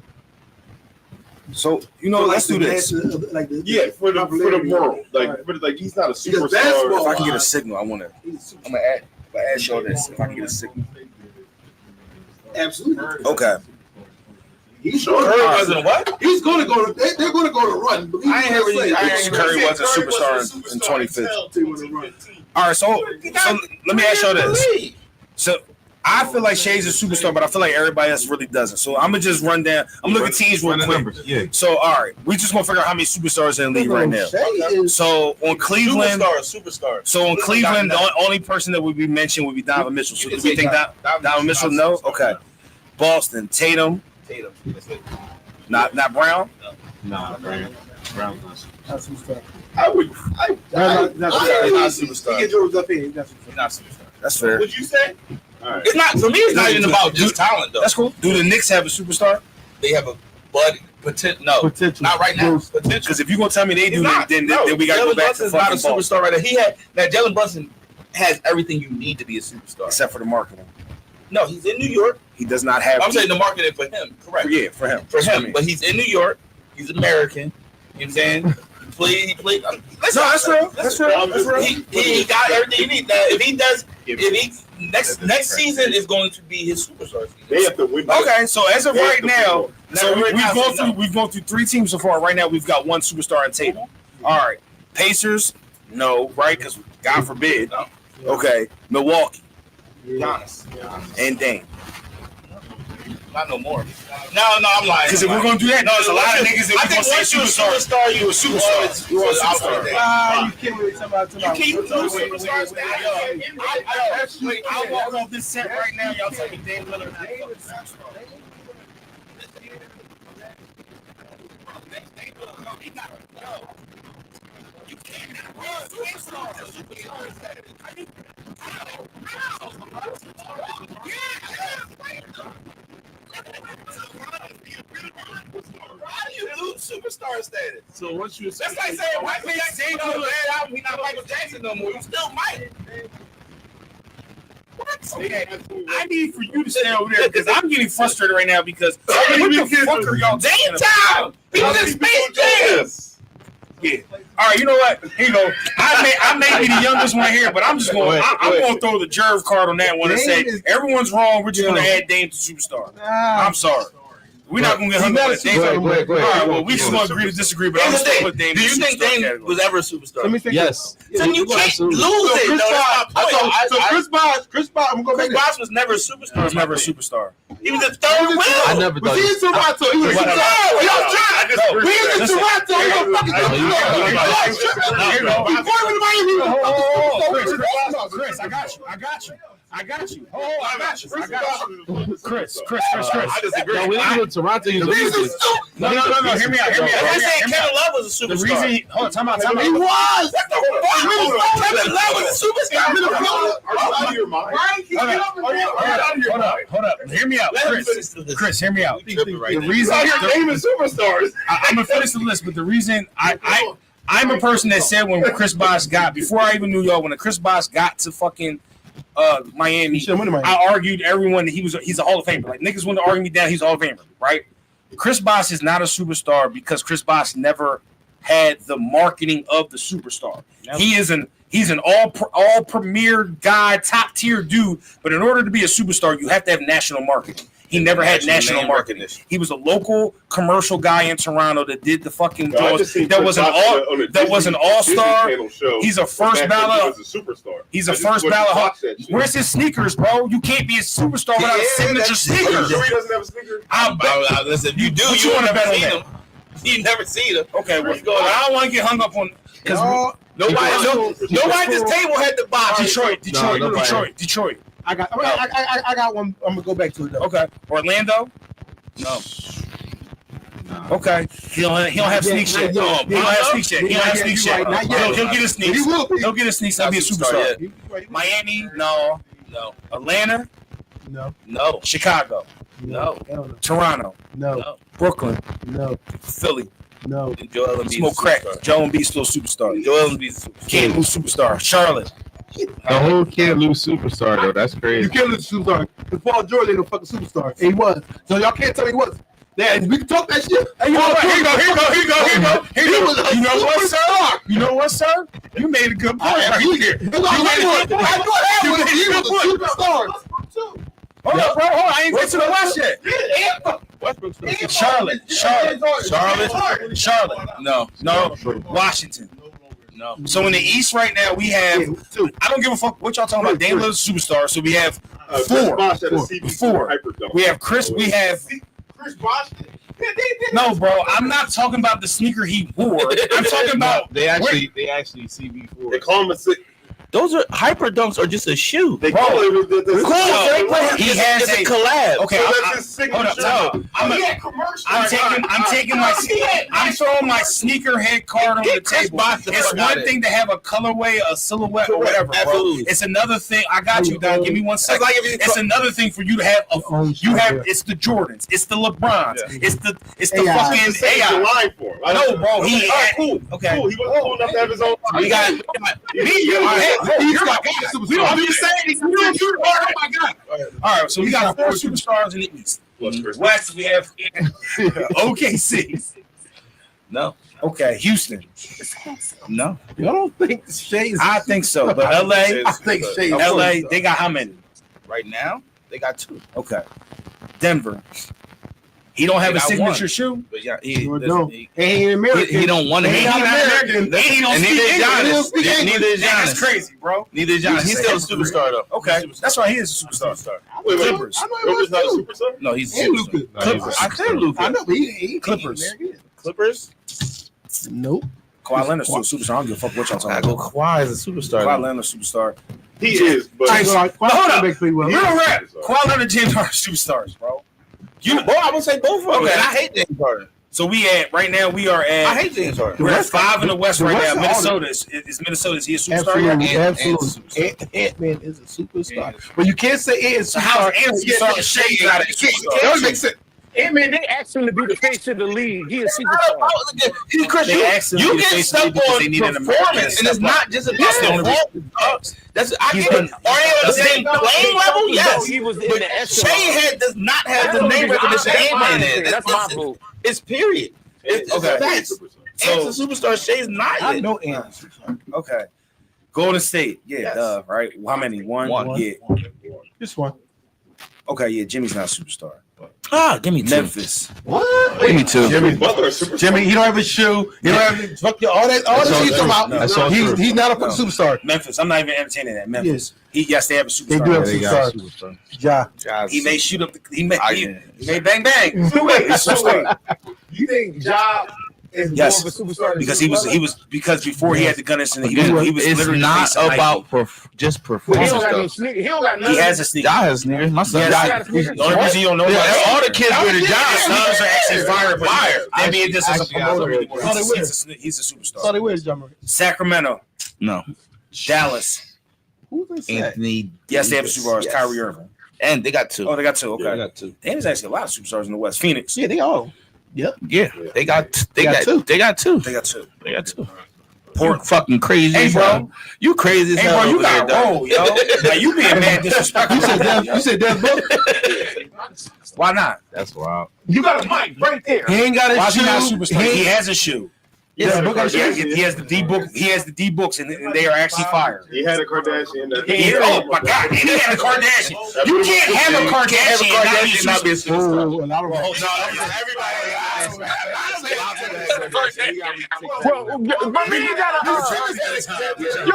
so you know, let's do this. Like the Yeah, for the world, like he's not a Because superstar. basketball- If I can get a signal, I'm gonna ask y'all this. If I can get a signal. Absolutely. Okay. He's Curry wasn't what? He's going to go. They're going to go to run. I ain't heard Curry was a superstar in 2015. All right, so let me ask y'all this. So I feel like Shea's a superstar, but I feel like everybody else really doesn't. So I'm gonna just run down. I'm looking at teams real quick. Yeah. So all right, we just gonna figure out how many superstars in the league right now. So on Cleveland, Superstar. so on Cleveland, the only person that would be mentioned would be Donovan Mitchell. So do we think Donovan Mitchell? No. Okay. Boston, Tatum, That's it. not Brown. Nah, Brown's Not superstar. I would. Not superstar. He gets yours up here. That's He's not superstar. That's fair. Would you say? All right. It's not for me. It's not even about just talent though. That's cool. Do the Knicks have a superstar? They have a potential. No, potential. not right now. Potential. Because if you're gonna tell me they do, He's not. then No, we gotta go Jalen back Brunson's to not a fucking ball. superstar right now. He had that Jalen Brunson has everything you need to be a superstar. Except for the marketing. No, he's in New York. He does not have. I'm saying the marketing for him. Correct. Yeah, for him. For him. But he's in New York. He's American. You know what I'm saying? He played. No, that's real. That's real. He got everything he needs. If he does, next season is going to be his superstar season. They have to win. Okay, so as of right now, so we've gone through 3 teams so far. Right now, we've got 1 superstar on table. All right, Pacers, no, right? Because God forbid. No. Okay, Milwaukee, Giannis, and Dame. Not no more. No, I'm lying. Because if we're gonna do that, there's a lot of niggas that we gonna say superstar. You a superstar. You a superstar. You can't really talk about. You can't do superstars now. I'll walk off this set right now. Y'all tell me Dame Lillard. How do you lose superstar status? So once you That's like saying Michael Jackson no bad album. He's not Michael Jackson no more. You still Mike. I need for you to stay over there because I'm getting frustrated right now because what the fuck are y'all Dame time. People in Space Jam. Yeah. All right, you know what? Here you go. I may be the youngest one here, but I'm just going. I'm going to throw the Jerv card on that one and say everyone's wrong. We're just going to add Dame to superstar. I'm sorry. We're not going to get hung up on Dame. All right, well, we just going to agree to disagree, but I'm just going to put Dame. Do you think Dame was ever a superstar? Let me think. yes. Then you can't lose it. No, that's my point. So Chris Bosh, I'm going Chris to go back. Bosh was never a superstar. He was never a superstar. He was a third wheel. I never thought. Was he in Toronto? He was in Toronto. He was in Toronto. Chris, I got you. Chris. I disagree. No, we didn't go to Toronto. No. Hear me out. I said Kevin Love was a The superstar. reason, hold on, time out. He was. Kevin Love was a superstar. Are you out of your mind? Hold up. Hear me out, Chris. Hear me out. The reason You're naming superstars. I'm gonna finish the list, but the reason I'm a person that said when Chris Bosh got before I even knew y'all when Chris Bosh got to fucking Miami, I argued everyone that he's a Hall of Famer. Like niggas wanted to argue me down, he's a Hall of Famer, right? Chris Bosh is not a superstar because Chris Bosh never had the marketing of the superstar. He's an all premier guy, top tier dude. But in order to be a superstar, you have to have national marketing. He never had national marketing. He was a local commercial guy in Toronto that did the fucking draws. That was an all-star. He's a first ballot. He's a first ballot. Where's his sneakers, bro? You can't be a superstar without a signature sneaker. He doesn't have a sneaker. Listen, if you do, you want to bet on them. You never see them. Okay, well, I don't want to get hung up on because nobody at this table had the box. Detroit. I got one. I'm gonna go back to it though. Okay. Orlando? No. Okay. He don't have sneak shit. He don't have sneak shit. He'll get a sneak. He'll get a sneak. He'll be a superstar. Miami? No. Atlanta? No. Chicago? No. Toronto? No. Brooklyn? No. Philly? No. Joel Embiid. Smoke crack. Joel Embiid still a superstar. Joel Embiid's a superstar. Can't lose superstar. Charlotte? The whole can't lose superstar though. That's crazy. You can't lose superstar. Because Paul George ain't no fucking superstar. And he was. So y'all can't tell me he was. Yeah, we can talk that shit. Hey, Here you go. You know what, sir? You made a good point right here. He was a superstar. Hold up, bro. I ain't get to the West yet. Charlotte. No. Washington. No. So in the East right now we have I don't give a fuck what y'all talking about. Dame Lillard's superstar. So we have four. We have Chris. We have Chris Bosh. no, bro. I'm not talking about the sneaker he wore. I'm talking about they actually CB4. They call him a sick. Those are hyper dunks are just a shoe. They call it he has a collab. Okay, that's his signature. I'm throwing my sneakerhead card on the table. It's one thing to have a colorway, a silhouette, or whatever, bro. It's another thing. I got you, Don. Give me 1 second. It's another thing for you to have. It's the Jordans. It's the LeBrons. It's the fucking AI. Line for him. No, bro. Cool. Okay. Cool. He wasn't cool enough to have his own. We got me. You're my guy. We don't do the same. Oh my God. All right, so we got 4 superstars in the East. West, we have OKC. No. Okay, Houston. No. I don't think Shay's. I think so, but LA. I think Shay's. LA, they got how many? Right now, they got 2. Okay. Denver. He don't have They a got signature 1. shoe. But yeah, He ain't American. he don't want to. He not American. And he don't And speak neither is English. Giannis. Neither is That's Giannis. crazy, bro. Neither is Giannis. He's still a superstar though. Okay, that's right. He is a superstar. Clippers. I know Clippers not a superstar. No, he's a And superstar. Luka. Clippers. I said Luka. I know, but he Clippers. American. Clippers. Nope. Kawhi Leonard's still a superstar. I don't give a fuck what y'all I talking go about. Kawhi is a superstar. Kawhi Leonard's a superstar. He is, but I ain't gonna lie. Hold up. Make pretty well. Real rap. Kawhi Leonard, James Harden, superstars, bro. I would say both of them. Okay. And I hate James Harden. So we at right now. We are I at. hate James Harden. We're at 5 in the West the right West now. are all Minnesota is Minnesota. Is he a superstar yet? Absolutely, And absolutely. Ant-Man is a superstar. And- But you can't say Ant is So how's superstar. Ant superstar? Shea not a superstar. That would make sense. Man, they asked him to be the face of the league. He a superstar. Chris, They asked him to you be get basically stuck because on they need an American performance, to and it's step not up. just about That's the only performance. That's I He's get it. been- Are they on the same playing level? Yes. He was in But the echelon. Shea does not have the name recognition Ant-Man is. That's my vote. It's period. It's Okay. facts. Ant's a superstar. Shay's not. I yet. know Ant is a superstar. Okay. Golden State. Yeah, Yes. right. How many? One. One. Yeah. This one. Okay, yeah, Jimmy's not a superstar. Give me 2. Memphis. What? Give me 2. Jimmy Butler, a superstar. Jimmy, he don't have a shoe. He don't have fuck you, all that. All That's that all shit true. about. That's all true. He's not a No. superstar. Memphis. I'm not even entertaining that. Memphis. Yes, they have a They do superstar. have They got a superstar. superstar. Ja. He may shoot up. He may bang bang. Wait, He's a superstar. You think Ja is Yes, more of a superstar than because Jimmy he Butler? was because before he had the gun incident, he was It's literally not facing about just He performance. don't got no though. sneaker. He don't got He nothing. has a sneaker. Ja has sneakers. My son. Yes. Ja- The only reason you don't know Yeah, about all the kids wear the Ja Ja. sneakers are actually fire, but they being just as a Actually, promoter I anymore. thought they were. He's a So superstar. they wear John Murray. Sacramento, No. Dallas. Who's they say? Anthony. Yes, they have a Davis. superstar. It's Yes. Kyrie Irving. And they got 2. Oh, they got 2. Yeah, Okay. they got 2. Damn, there's actually a lot of superstars in the West. Phoenix. Yeah, they all. Yeah, they got. They got got 2. 2. They got 2. They got 2. They got 2. Port fucking crazy. Hey, as bro. hell. You crazy as Hey, hell. bro, you over there, got dog. roll, yo. Like, you being mad disrespectful. You said Devin Booker. Why not? That's wild. You got a mic right there. He ain't got Why a is he not a shoe. superstar? He has a shoe. Yes, Yeah, Booker got a shoe. he has the D book. He has the D books, and they are actually fire. He had a Kardashian. Oh my God! And he had a Kardashian. You can't have a Kardashian and not be a superstar. Oh, and I don't know. Well, my man got a. Yo,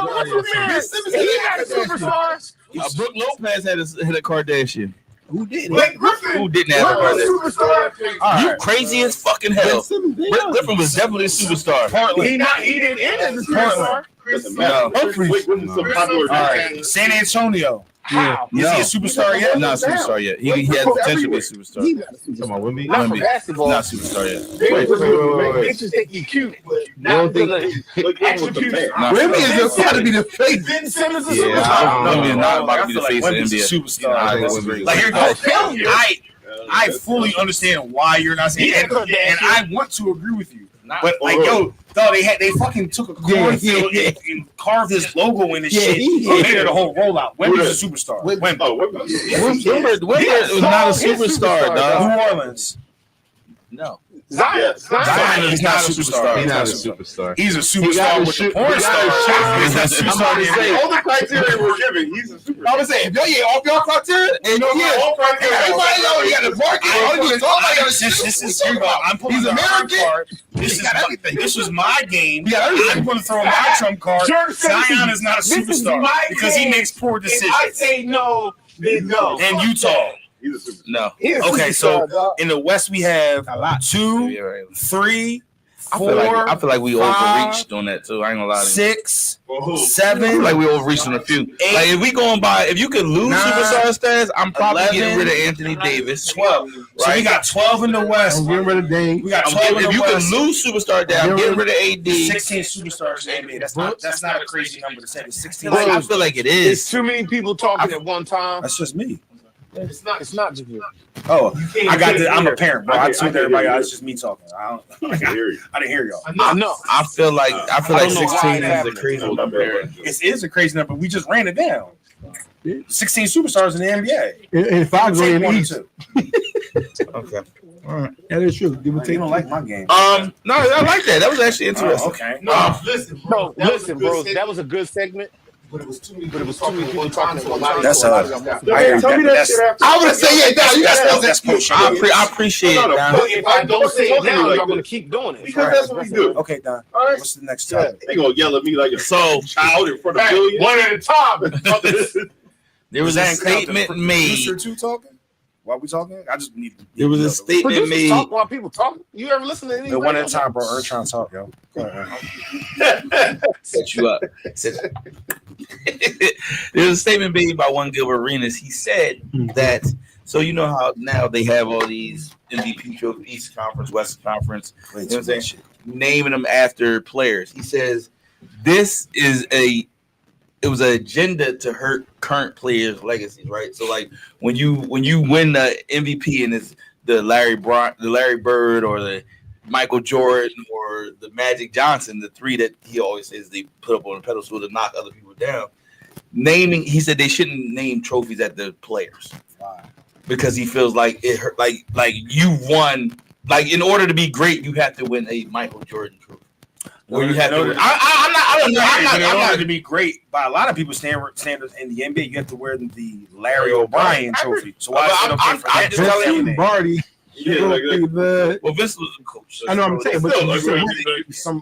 what's your man? He got a superstar. Brooke Lopez had a Kardashian. Who did Blake it? Griffin. Who didn't have a was a Kardashian? superstar. All You right. crazy as fucking hell. Brooke Griffin was definitely a superstar. Portland. He didn't end as a superstar. Doesn't matter. Wait, wasn't some popular All right. San Antonio. How? Is he a superstar yet? Not a superstar yet. He has potential to be a superstar. He not a superstar. Come on, with me. Not for Wemby. basketball. Not a superstar yet. They Wait. just think he cute, but You not don't because think- of Look, extra with the cute. man. Not Wemby is just trying to be the face. Ben Simmons is a Yeah, superstar. Wemby is not about to be the I feel face like of Wemby's a NBA. superstar. I think disagree. Wemby- Like here I'm goes. telling you. I fully understand why you're not saying He that, had a Kardashian. and I want to agree with you. Not- But like, yo, no, they fucking took a cornfield and carved his logo in his shit and made it a whole rollout. Wemby's a superstar. Wemby. Oh, what? Wemby was not a superstar, dog. New Orleans. No. Zion. Zion is not a superstar. He's not a superstar. He's a He got superstar his with the shoe- porn he got star. his shoe- He's not a I'm superstar. about to say, All the criteria were given. He's a superstar. I was saying, if y'all off y'all criteria, and All criteria. everybody know you got the market. All you do is all I got This is I'm pulling He's the American. card. This is my game. I'm going to throw my trump card. Zion is not a This is superstar my because he game. makes poor If I decisions. say no, then no. And Utah. He's a superstar. No. He a Okay, so superstar, dog. in the West we have a lot. 2, Yeah, right. 3, I 4, feel like we five, overreached on that too. I ain't gonna lie to you. 6, For who? I feel 7, like we overreached on a few. Like if we going by, if you could lose 9, superstar status, I'm probably 11, getting rid of Anthony Davis. 12. So we got 12 in the West. I'm getting rid of Dame. We got 12 in If the you could West. lose superstar down, I'm getting rid of AD. 16 superstars in the NBA. That's not a crazy number to say. It's 16. I feel like it There's is. too many people talking at one time. That's just me. It's not just you. Oh, I got this. I'm a hear. parent, bro. I I can- tuned I can everybody hear out. you. It's just me talking. I I can hear you. didn't hear y'all. I know. I feel like I don't know why 16 it's is a happening. crazy number. It is a crazy number. We just ran it down. 16 superstars in the NBA. And 5 go Take in one or each. two. Okay. All right. That is true. Give or You take. don't like my game. No, I like that. That was actually interesting. Okay. No, listen, no, that was listen, a good bro. segment. That was a good segment. But it was too many People talking at one time. That's so I got more- hear Tell me that. that shit after. I'm gonna say, yeah, Don, you got That's coach. I appreciate it, Don. If I don't say it Talking to now, you like y'all gonna this. keep doing it. Because that's what we do. Okay, Don. All right. What's the next topic? They gonna yell at me like a So child in front of Hey, billions. one at a time. there was a Zach Cloud, statement the made. Producer two talking? Why we talking? I just need. There was a statement Producers made. talk while people talk. You ever listen to any? The one at a radio? time, bro. Earth trying to talk, yo. Go ahead. Set you up. There's a statement made by one Gilbert Arenas. He said that, so you know how now they have all these MVP trophies, East Conference, West Conference, Wait, you know what I'm saying? Naming them after players. He says this is it was an agenda to hurt current players' legacies, right? So like when you win the MVP and it's the Larry Bird or the Michael Jordan or the Magic Johnson, the three that he always says they put up on a pedestal to knock other people down. He said they shouldn't name trophies at the players because he feels like it hurt, like you won. Like in order to be great, you have to win a Michael Jordan trophy. Or you have to. I'm not to be great by a lot of people's standards in the NBA. You have to wear the Larry O'Brien trophy. So why is it okay for that? just telling you, Vince Barty. Yeah, like that. Well, Vince was a coach. I know what I'm saying, but Still, you like, said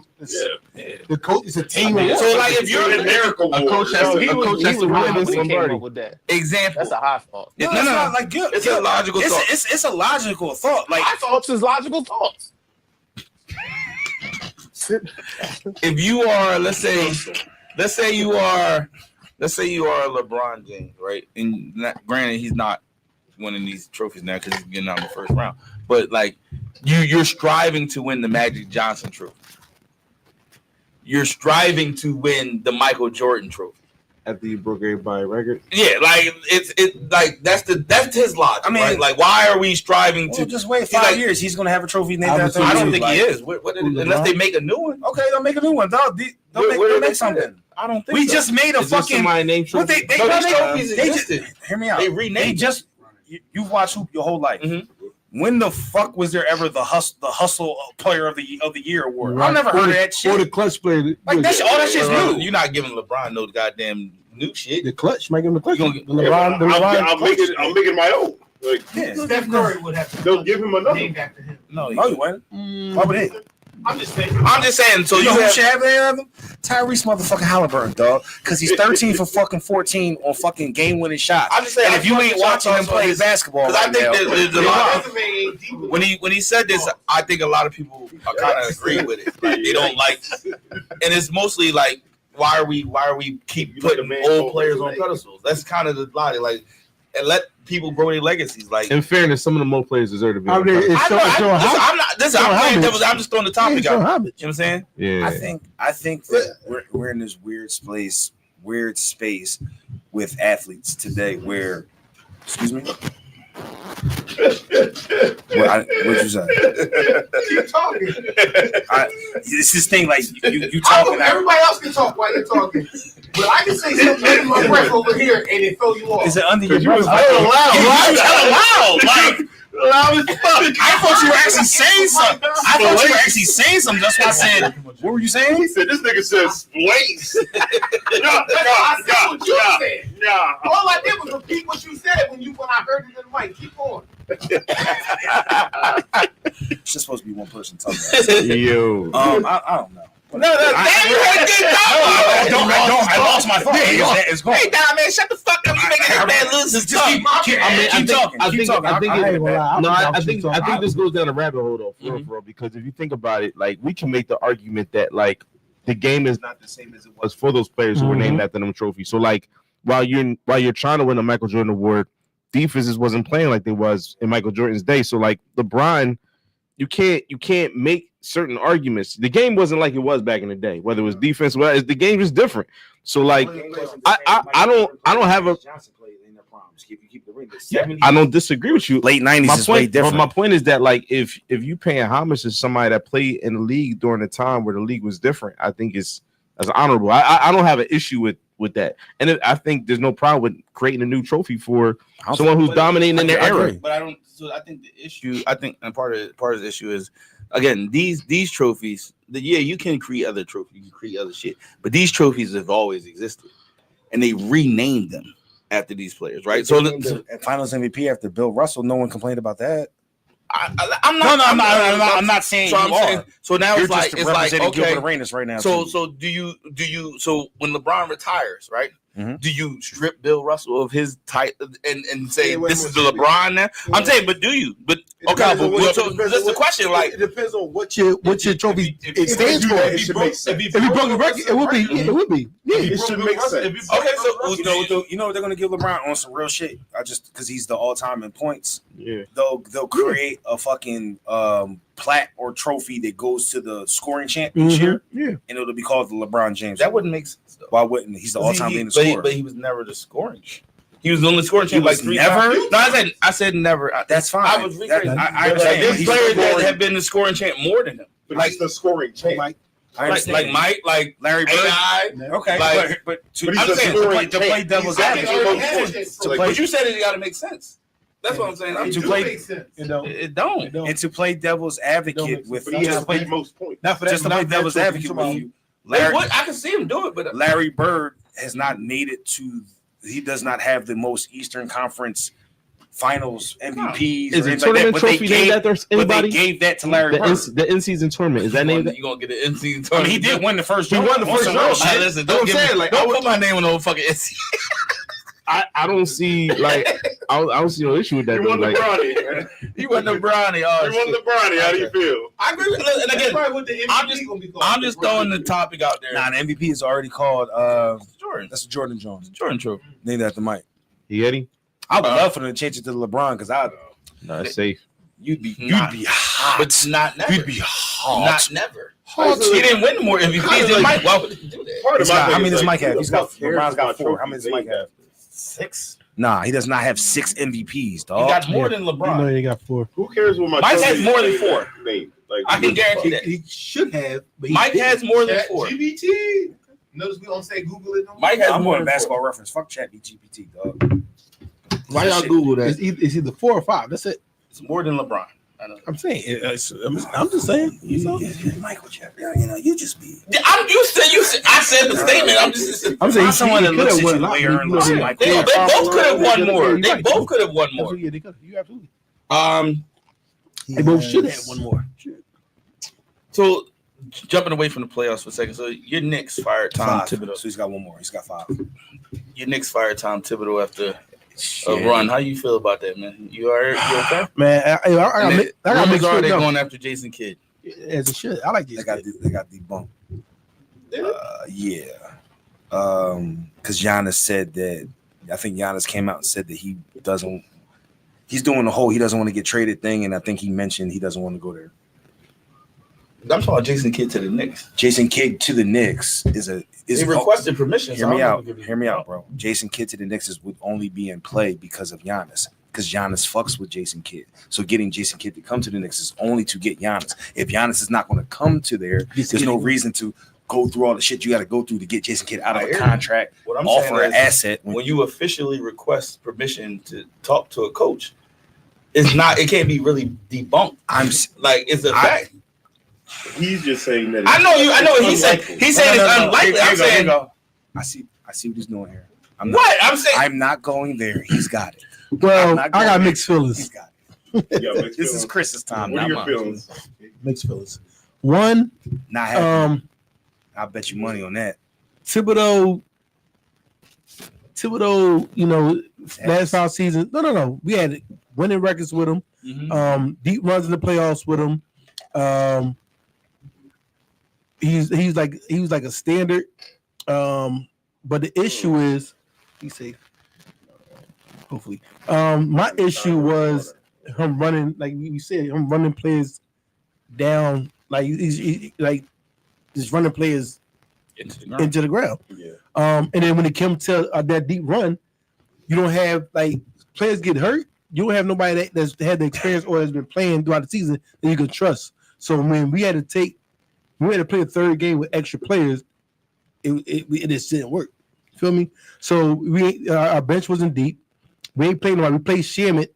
yeah. the coach is a team. So like if you're a miracle, A coach has No, to, he a was, coach he has was to wrong win when he came somebody. up with that. example, That's a high fault. No, it's not like guilt. It's a logical thought. It's a logical thought. Like My thoughts is logical thoughts. if you are, let's say you are LeBron James, right? And granted, he's not winning these trophies now because he's getting out in the first round. But like you're striving to win the Magic Johnson trophy. You're striving to win the Michael Jordan trophy. After you broke everybody record. Yeah, like it's like that's his logic. I mean, right? Like why are we striving well, to just wait See, 5 like- years. He's gonna have a trophy named after him. I don't too, think like- he is. Unless they make a new one. Okay, they'll make a new one. They'll make something. I don't think We so. just made a Is there fucking. somebody named What trophy? they No, these they trophies just existed. hear me out. They renamed They it. just you've watched Hoop your whole life. Mhm. When the fuck was there ever the hustle player of the year award? Right. I never heard of that Or the shit. clutch player. Like that shit, all that shit's new. You're not giving LeBron no goddamn new shit. The clutch, make him the clutch. You The gonna LeBron, the LeBron I'm making my own. Like Yeah. Steph Curry would have to they'll give him another. named after him. No, No, you wouldn't. Why would it? I'm just saying. I'm just saying. So You you know who have should have any of them? Tyrese motherfucking Halliburton, dog. Because he's 13 for fucking 14 on fucking game-winning shots. I'm just saying. And if you ain't watching him play basketball because I right think now, there's a lot. Resume ain't deep enough. When he said this, I think a lot of people kind of agree with it. Like, they don't like, and it's mostly like, why are we keep putting old players on pedestals? That's kind of the logic. Like, and let people grow their legacies. Like, In fairness, some of the more players deserve to be. I on mean, top. it's so I'm not. This I'm playing habits. devil's. I'm just throwing the topic It's out. so You know habits. what I'm saying? Yeah. I think that we're in this weird space with athletes today where, excuse me, what'd you say? Keep talking. It's this thing like you I talking. know everybody else can talk while you're talking, but I can say something under my breath over here and it throw you off. Is it under your You breath? was hella loud, You right? hella loud. Like Loud as fuck. I thought you were actually saying something. I thought you were actually saying something. That's why I said. What were you saying? He said this nigga said splays. I said what you said. Nah. All I did was repeat what you said when I heard it in the mic. Keep going. It's just supposed to be one person talking. Yo. I don't know. No, damn, you had a good I lost my thought. It's gone. Hey, Don, man, shut the fuck up. You making this man lose his tongue. Keep talking. I Keep think- talking. I think I'll it- get it back. No, I think this goes down a rabbit hole though, for real, because if you think about it, like we can make the argument that like the game is not the same as it was for those players who were named after them trophies. So like while you're trying to win a Michael Jordan award, defenses wasn't playing like they was in Michael Jordan's day. So like LeBron, you can't make certain arguments. The game wasn't like it was back in the day, whether it was defense, the game is different. So like I don't have a prime. Just keep the ring. The Yeah, 70s, I don't disagree with you. late 90s My is way point, but different. my point is that like if you paying homage to somebody that played in the league during the time where the league was different, I think it's as honorable. I don't have an issue with that, and I think there's no problem with creating a new trophy for someone who's dominating in their era. But I don't. So I think the issue. I think and part of the issue is again these trophies. You can create other trophies, you can create other shit, but these trophies have always existed, and they renamed them after these players, right? So Finals MVP after Bill Russell, no one complained about that. I'm not. I'm not saying So you I'm saying. are. So now You're it's like just it's like representing okay. Gilbert Arenas right now. So too. so do you so when LeBron retires, right? Mhm. Do you strip Bill Russell of his title and say this is the LeBron now? I'm saying, but do you? But okay, but so that's the question. Like it depends on what your trophy it stands for. It should make sense. If he broke the record, it would be. Yeah. It should make sense. okay, so you know what they're gonna give LeBron on some real shit. I just because he's the all time in points. Yeah, They'll create a fucking plaque or trophy that goes to the scoring champ each year, yeah. and it'll be called the LeBron James. that wouldn't make sense though. Why wouldn't he's the all time leading scorer? But he was never the scoring. He was only scoring champ like was 3 never? times. No, I said never. That's fine. I was That- rephrasing. I understand. There's He's players that scoring. have been the scoring champ more than him. But Like he's the scoring champ. Like, I understand. like Mike, like Larry Bird. AI. Okay, Like- but to, But he's I'm the saying scoring to play champ. devil's He's- advocate. To play- But you said it got to make sense. That's what I'm saying. To It play- makes sense. you know, It don't. it don't. And to play devil's advocate with But he has just to play, the most points. Not for that. just to play not for that devil's trophy, advocate I'm with talking you, I can see him do it, but Larry Bird has not made it to. He does not have the most Eastern Conference Finals MVPs. Is or a anything tournament like that, but they trophy named gave- after But they anybody? gave that to Larry Bird. The in-season tournament is that named? you gonna get the NC I tournament. mean, he did win the first. He joint won the on first some joint. real Hey, shit. listen, That's don't what I'm saying, like, don't I put my name on no fucking NC. I don't see like I don't see no issue with that. You though. won the Like, brownie. He wasn't a brownie. Oh, You won shit. the brownie. How do you feel? I agree with and That's again. probably what the MVP I'm just- gonna be called. I'm just throwing the topic out there. Nah, the MVP is already called. Jordan. That's Jordan Jones. Jordan trophy. Named after Mike. you Eddie? I would love for them to change it to LeBron because No, it's safe. you'd be Not- hot. But not never. You'd be hot. Not never. Hot. He didn't win more MVPs than Mike. Why would he do that? Part of my How thing many is, does like, Mike have? who He's the got. fuck cares LeBron's got about 4. How many does Mike trophies have? 6. Nah, he does not have 6 MVPs, He dog. got more Yeah. than You LeBron. know, he got 4. Who cares what my Mike has trophy more than is 4. named? Like, I can guarantee that. He should have. But he Mike didn't. has more than Chat 4. GBT. Notice we don't say Google it no more. Mike has I'm more going than basketball 4. reference. Fuck ChatGPT, dog. Why y'all Google that? It's either 4 or 5. That's it. It's more than LeBron. I know. I'm saying. I'm just saying. You know. Michael Jordan, you know, you just be. You said. I said the statement. I'm just. I'm saying Not someone he that looks could've at you won a lot. way earned You know, less than they- Michael They Jordan. both could have won more. You're They right. both could have won more. Absolutely, yeah, they could. You absolutely. He both should has- have one more. So jumping away from the playoffs for a second. So your Knicks fired Tom 5. Thibodeau. So he's got one more. He's got 5. Your Knicks fired Tom Thibodeau after a run. How you feel about that, man? You okay? Man, I And got rumors are mixed they feelings. going after Jason Kidd? As it should. I like They this. got debunked. Yeah. Because Giannis said that. I think Giannis came out and said that he doesn't. He's doing the whole he doesn't want to get traded thing, and I think he mentioned he doesn't want to go there. I'm talking about Jason Kidd to the Knicks. Jason Kidd to the Knicks is They requested permission. Hear me out. Hear me out, bro. Jason Kidd to the Knicks would only be in play because of Giannis. Because Giannis fucks with Jason Kidd. So getting Jason Kidd to come to the Knicks is only to get Giannis. If Giannis is not going to come to there, there's no reason to go through all the shit you got to go through to get Jason Kidd out of a contract, What I'm offer saying an is, asset. when you officially request permission to talk to a coach, it's not. It can't be really debunked. Like it's a fact. He's just saying that. I know you. I know what he said. He's saying it's unlikely. I'm saying I see what he's doing here. what I'm saying. I'm not going there. He's got it. Well, I not got going mixed He's feelings. got it. Yo, mixed This is feelings. Chris's time. What Not are your mine. feelings? Mixed feelings. One, Not happy. I bet you money on that. Thibodeau, you know, last 5 seasons. No. We had winning records with him. Mhm. Deep runs in the playoffs with him. He was like a standard. But the issue is he's safe. Hopefully. My issue was him running, like we said, him running players down, like he's like just running players Into the ground. into the ground. Yeah. And then when it came to that deep run, You don't have like players get hurt. You don't have nobody that's had the experience or has been playing throughout the season that you can trust. So when we had to play a third game with extra players, it just didn't work. Feel me? So our bench wasn't deep. We ain't playing nobody. We played Shamit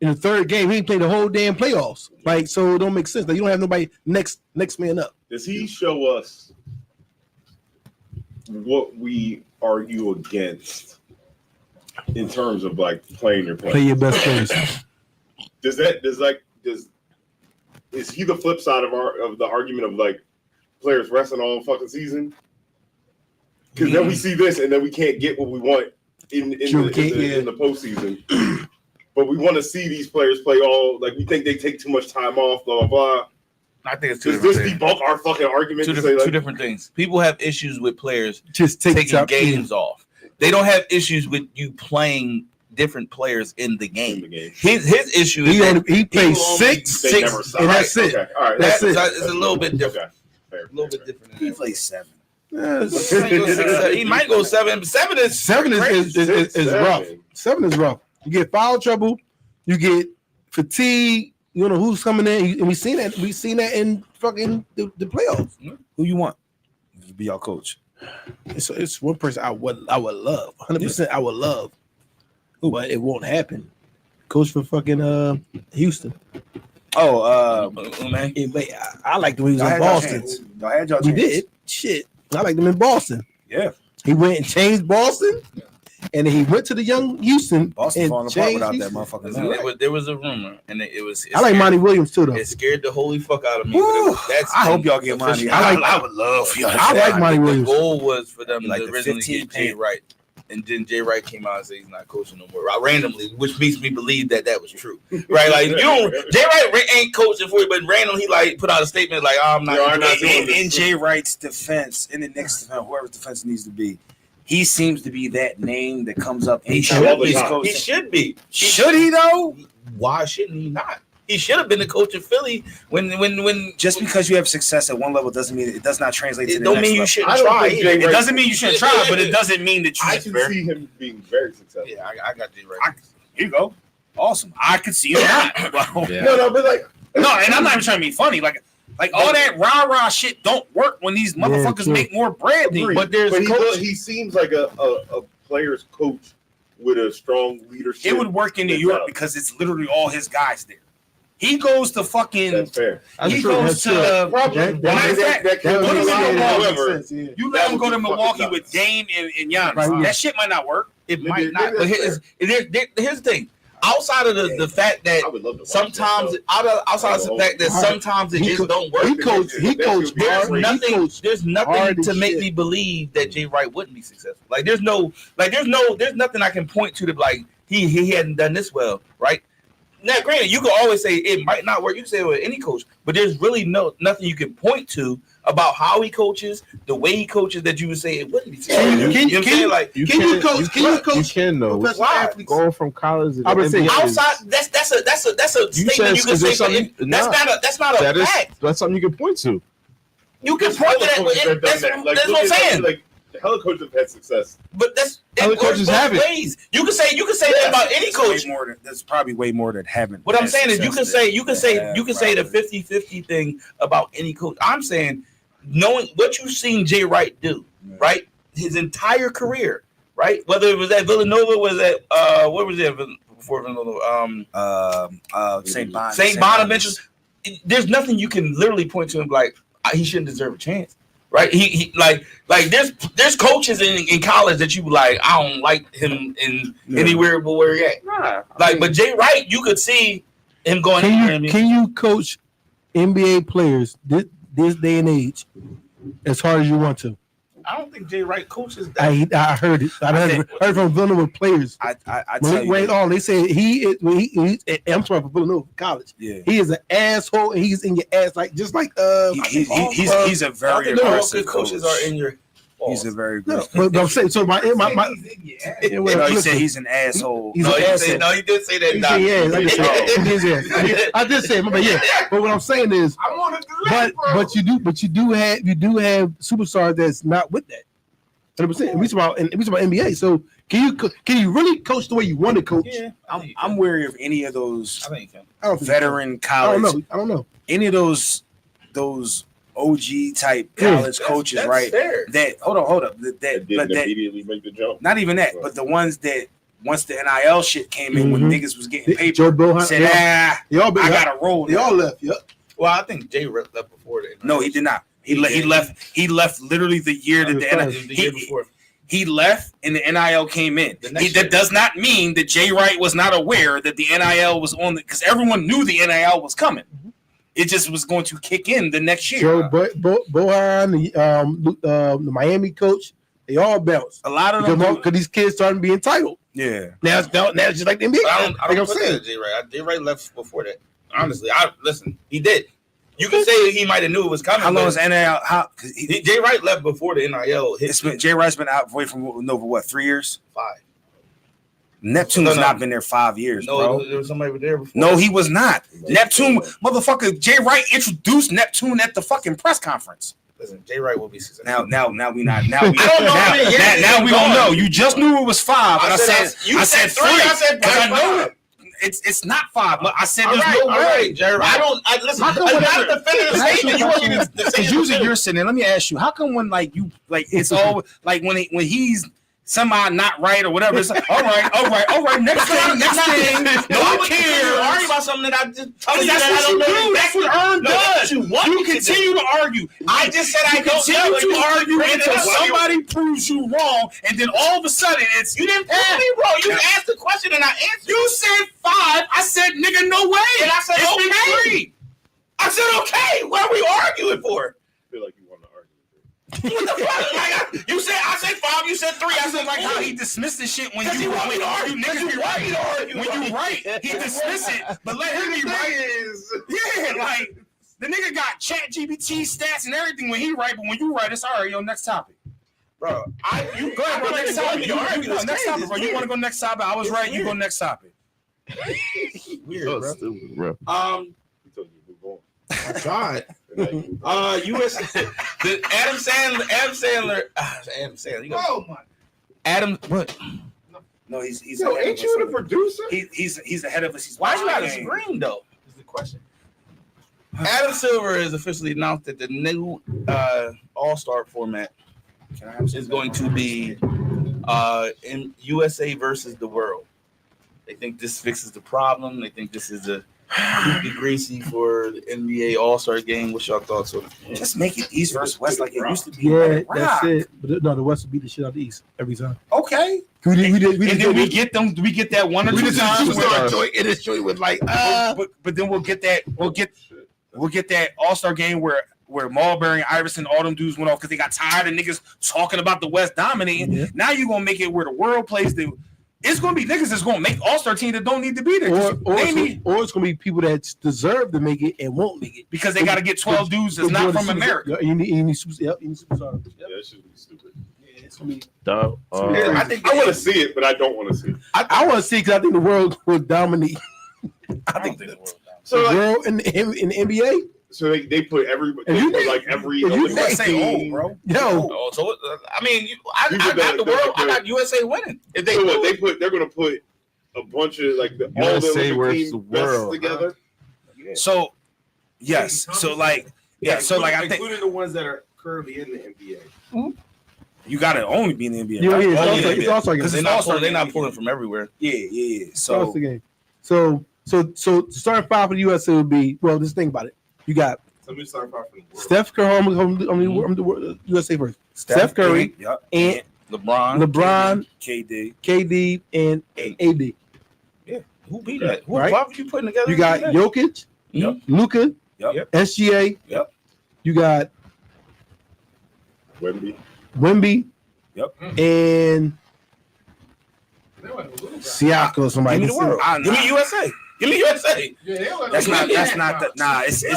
in the third game. He ain't played the whole damn playoffs. Like, so it don't make sense. Like, you don't have nobody next man up. Does he show us what we argue against in terms of like playing your players? Play your best players. Is he the flip side of the argument of like players resting all fucking season? Because then we see this and then we can't get what we want in the postseason. But we want to see these players play all like we think they take too much time off, blah blah blah. I think it's two Does different this things. debunk our fucking argument? Two different things. People have issues with players Just taking games off. They don't have issues with you playing different players in the game. His issue is he played six, and that's it. Okay. All right. That's it. It's a little bit different. Okay. A little bit different. He plays 7. He might go 7. But 7 is rough. 7 is rough. You get foul trouble. You get fatigue. You don't know who's coming in, and we seen that. We seen that in fucking the playoffs. Who you want to be our coach? It's one person I would love. 100%. I would love, but it won't happen. Coach for fucking Houston. Oh, man. I liked the way he was in Boston. Y'all had y'all We chance. did. Shit. I liked him in Boston. Yeah. He went and changed Boston, and then he went to the young Houston. Boston and falling apart changed without Houston. that motherfucker. There was a rumor, and it I like Monty Williams too, though. It scared the holy fuck out of me. Woo, That's I hope y'all get Monty. I would love for y'all. I like Monty The Williams. goal was for them Like to the originally 15 get Jay Wright, and then Jay Wright came out and said he's not coaching no more randomly, which makes me believe that was true, right? Like Jay Wright ain't coaching for you, but randomly he like put out a statement like, "I'm not." In Jay Wright's defense, in the Knicks defense, whoever's defense needs to be, he seems to be that name that comes up. He should be. Should he though? Why shouldn't he not? He should have been the coach of Philly when just because you have success at one level doesn't mean it does not translate to the don't next mean you level. shouldn't try. It doesn't mean you shouldn't try, but it doesn't mean that you I can see him being very successful. Yeah, I got Jay Wright. Here you go. Awesome. I could see him not. Well, No, but like no, and I'm not even trying to be funny. Like all that rah-rah shit don't work when these motherfuckers true. make more bread than you. But there's he seems like a player's coach with a strong leadership. It would work in New York because it's literally all his guys there. He goes to fucking. That's fair. He goes to. Probably. However, you let him go to Milwaukee with Dame and Giannis. Right. That shit might not work. It might not. But here's the thing. Outside of the fact that I would love to watch sometimes outside of the fact that sometimes it just don't work. He coached hard. There's nothing hard to as make shit. me believe that Jay Wright wouldn't be successful. There's nothing I can point to like he hadn't done this well, right? Now, granted, you can always say it might not work. You can say it with any coach, but there's really nothing you can point to about how he coaches, the way he coaches that you would say it wouldn't be successful. Can you coach? Can you coach? You can though. professional Why? athletes? Going from college to I would say NBA is- Outside, that's a statement you can say. That's not a that is fact. that's something you can point to. You can point to that. That's what I'm saying. Like hella coaches have had success. But that's Other it works coaches both have it. ways. You can say that about any coach. There's probably way more that haven't. What I'm saying is you can say the have 50-50 thing about any coach. I'm saying knowing what you've seen Jay Wright do, right? His entire career, right? Whether it was at Villanova, was at what was it before Villanova? St. Bonaventure. There's nothing you can literally point to him like he shouldn't deserve a chance. Right, he like there's coaches in college that you like. I don't like him in anywhere but where he at. But Jay Wright, you could see him going. Can you coach NBA players this day and age as hard as you want to? I don't think Jay Wright coaches that. I heard it. I heard from Villanova players. I When tell you, they say I'm sorry for Villanova college. yeah. He is an asshole, and he's in your ass just like He's a very aggressive coaches coach. are in your. He's a very No, aggressive. but I'm saying so. My No, he said he's an asshole. He's an asshole. He did say that. He said, yeah, I just said, I did say it, but yeah. But what I'm saying is, I want to do that, but you do have superstars that's not with that. 100%. We talk about NBA. So can you really coach the way you want to coach? Yeah, I'm wary of any of those I think you can. I don't think veteran I college. don't know. Any of those OG type college coaches, that's right? fair. That hold up. That That didn't immediately make the jump. not even that, but the ones that once the NIL shit came in when niggas was getting paper, Joe Bohan said, they all I gotta roll. They now." all left. Yep. Well, I think Jay left before that. No, he did not. He left literally the year that The year before. he left and the NIL came in. next year. That does not mean that Jay Wright was not aware that the NIL was on because everyone knew the NIL was coming. It just was going to kick in the next year. Joe Bohan, the Miami coach, they all bounced. A lot of them, Because these kids started being entitled. yeah. Now it's just like the NBA. I don't Like I'm put saying. that Jay Wright. Jay Wright left before that. Honestly, listen. He did. You can say he might have knew it was coming. How long is NIL? Jay Wright left before the NIL hit? Jay Wright's been out away from Nova what 3 years? 5. Neptune has not been there 5 years, No, bro. there was somebody there before. No, he was not. Neptune, motherfucker. Jay Wright introduced Neptune at the fucking press conference. Listen, Jay Wright will be successful. Now we not. Now we I don't know how many years now he's we don't gone. know. You just knew it was 5. And I said you said 3. I said 'cause I 5. know it. It's not 5. But I said there's no All way. right, Jay Wright. Listen. How come I'm whenever- not defending the statement. You want me to Because say usually you're sitting there. Let me ask you, how come when like you like it's all like when he's somehow not right or whatever, it's like, all right, next thing. No one cares. Argue about something that I just told you That's that I don't what you know. do. That's what Earn does. You continue to argue. I just said I don't continue know. to argue until Why you- somebody proves you wrong, and then all of a sudden it's You didn't prove me wrong. You asked the question and I answered. You said 5. I said nigga, no way. And I said, It's been okay. 3. I said okay. What are we arguing for? I feel like you want to argue. What the fuck? Like, I said 5. You said 3. I said like how he dismissed the shit when you want me to argue. Niggas be right. When you right, he dismiss it, but let him be right. Yeah, like the nigga got chat GPT stats and everything when he right, but when you right, it's all right. Yo, next topic. Bro, You go ahead, bro. Next topic. You go next topic, bro. You want to go next topic? I was right. You go next topip. weird, So bro. stupid, bro. He told you to move on. I tried. And now you move on. US the Adam Sandler. You got Oh my! Adam. What? No, he's Yo, ahead ain't of you us. the producer? He's ahead of us. He's Why you got a watching the game. screen though? Is the question. Adam Silver has officially announced that the new All-Star format Can I have some is going to be in USA versus the world. They think this fixes the problem. They think this is a coup de grace for the NBA All-Star game. What's your thoughts on it? Just make it East versus West like it used to be. Yeah, Let it that's rock. it. But no, the West will beat the shit out of the East every time. Okay. We did. And then we get them. We get that one or two times where It is with like but then we'll get that. We'll get that All-Star game where Marbury and Iverson, all them dudes went off because they got tired of niggas talking about the West dominating. Yeah. Now you're gonna make it where the world plays the. It's gonna be niggas that's gonna make All-Star team that don't need to be there. or it's gonna be people that deserve to make it and won't make it Because they got to get 12 dudes that's not from America. You need superstars. Yeah, that should be stupid. Yeah, it's gonna be. Dog, I think I want to see it, but I don't want to see it. I want to see because I think the world will dominate I think the world. So the like, world in the NBA. so they put every If you every if you Olympic Let's say team. old, bro. Yo, Oh, so I mean, I You got did the that- world. I got USA winning. If they So what, do it. they're gonna put a bunch of like all the USA Olympic versus team the world, best together. So, yes. So like, so like I think including the ones that are currently in the NBA. you got to only be in the NBA. yeah, right? it's Only also- in the it's NBA. also Because They're it's not All-Star pulling. They're game. not pulling from everywhere. Yeah. So So the game. So starting 5 for the USA would be just think about it. You got So let me start off from the world. Steph Curry on the USA first. Steph Curry Yep. and LeBron. KD. KD and AD. Who beat that? Who, Right. Why would you putting together? You got Jokic, Yep. Luka, Yep. SGA. Yep. You got Wemby. Wemby. Yep. And Siakam or somebody. Give me the world. Give me USA. Give me USA. That's not the nah. It's Yeah,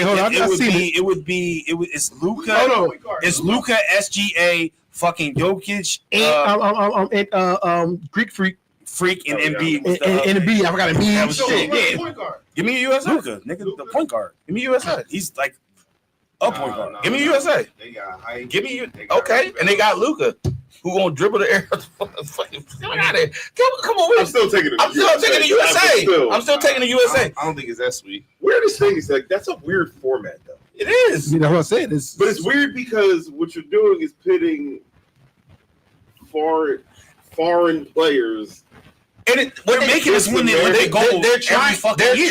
hold on, it's Luka. Hold on. It's Luka, SGA, fucking Jokic, And Greek Freak Freak, and Oh, yeah. Embiid. and Embiid. I forgot Embiid. Shit, yeah. Give me USA. Luka, nigga, the point guard. Give me USA. He's like A point guard. Give me USA. They got height. Give me okay, and they got Luka, who gonna dribble the air. Fucking get out of here. Come on, I'm still taking it. I'm still taking the USA. I'm still taking the USA. I don't think it's that sweet. Weirdest thing is like that's a weird format though. It is. You know what I said? But it's weird because what you're doing is pitting foreign players. And they're making us when they go. They're trying to create.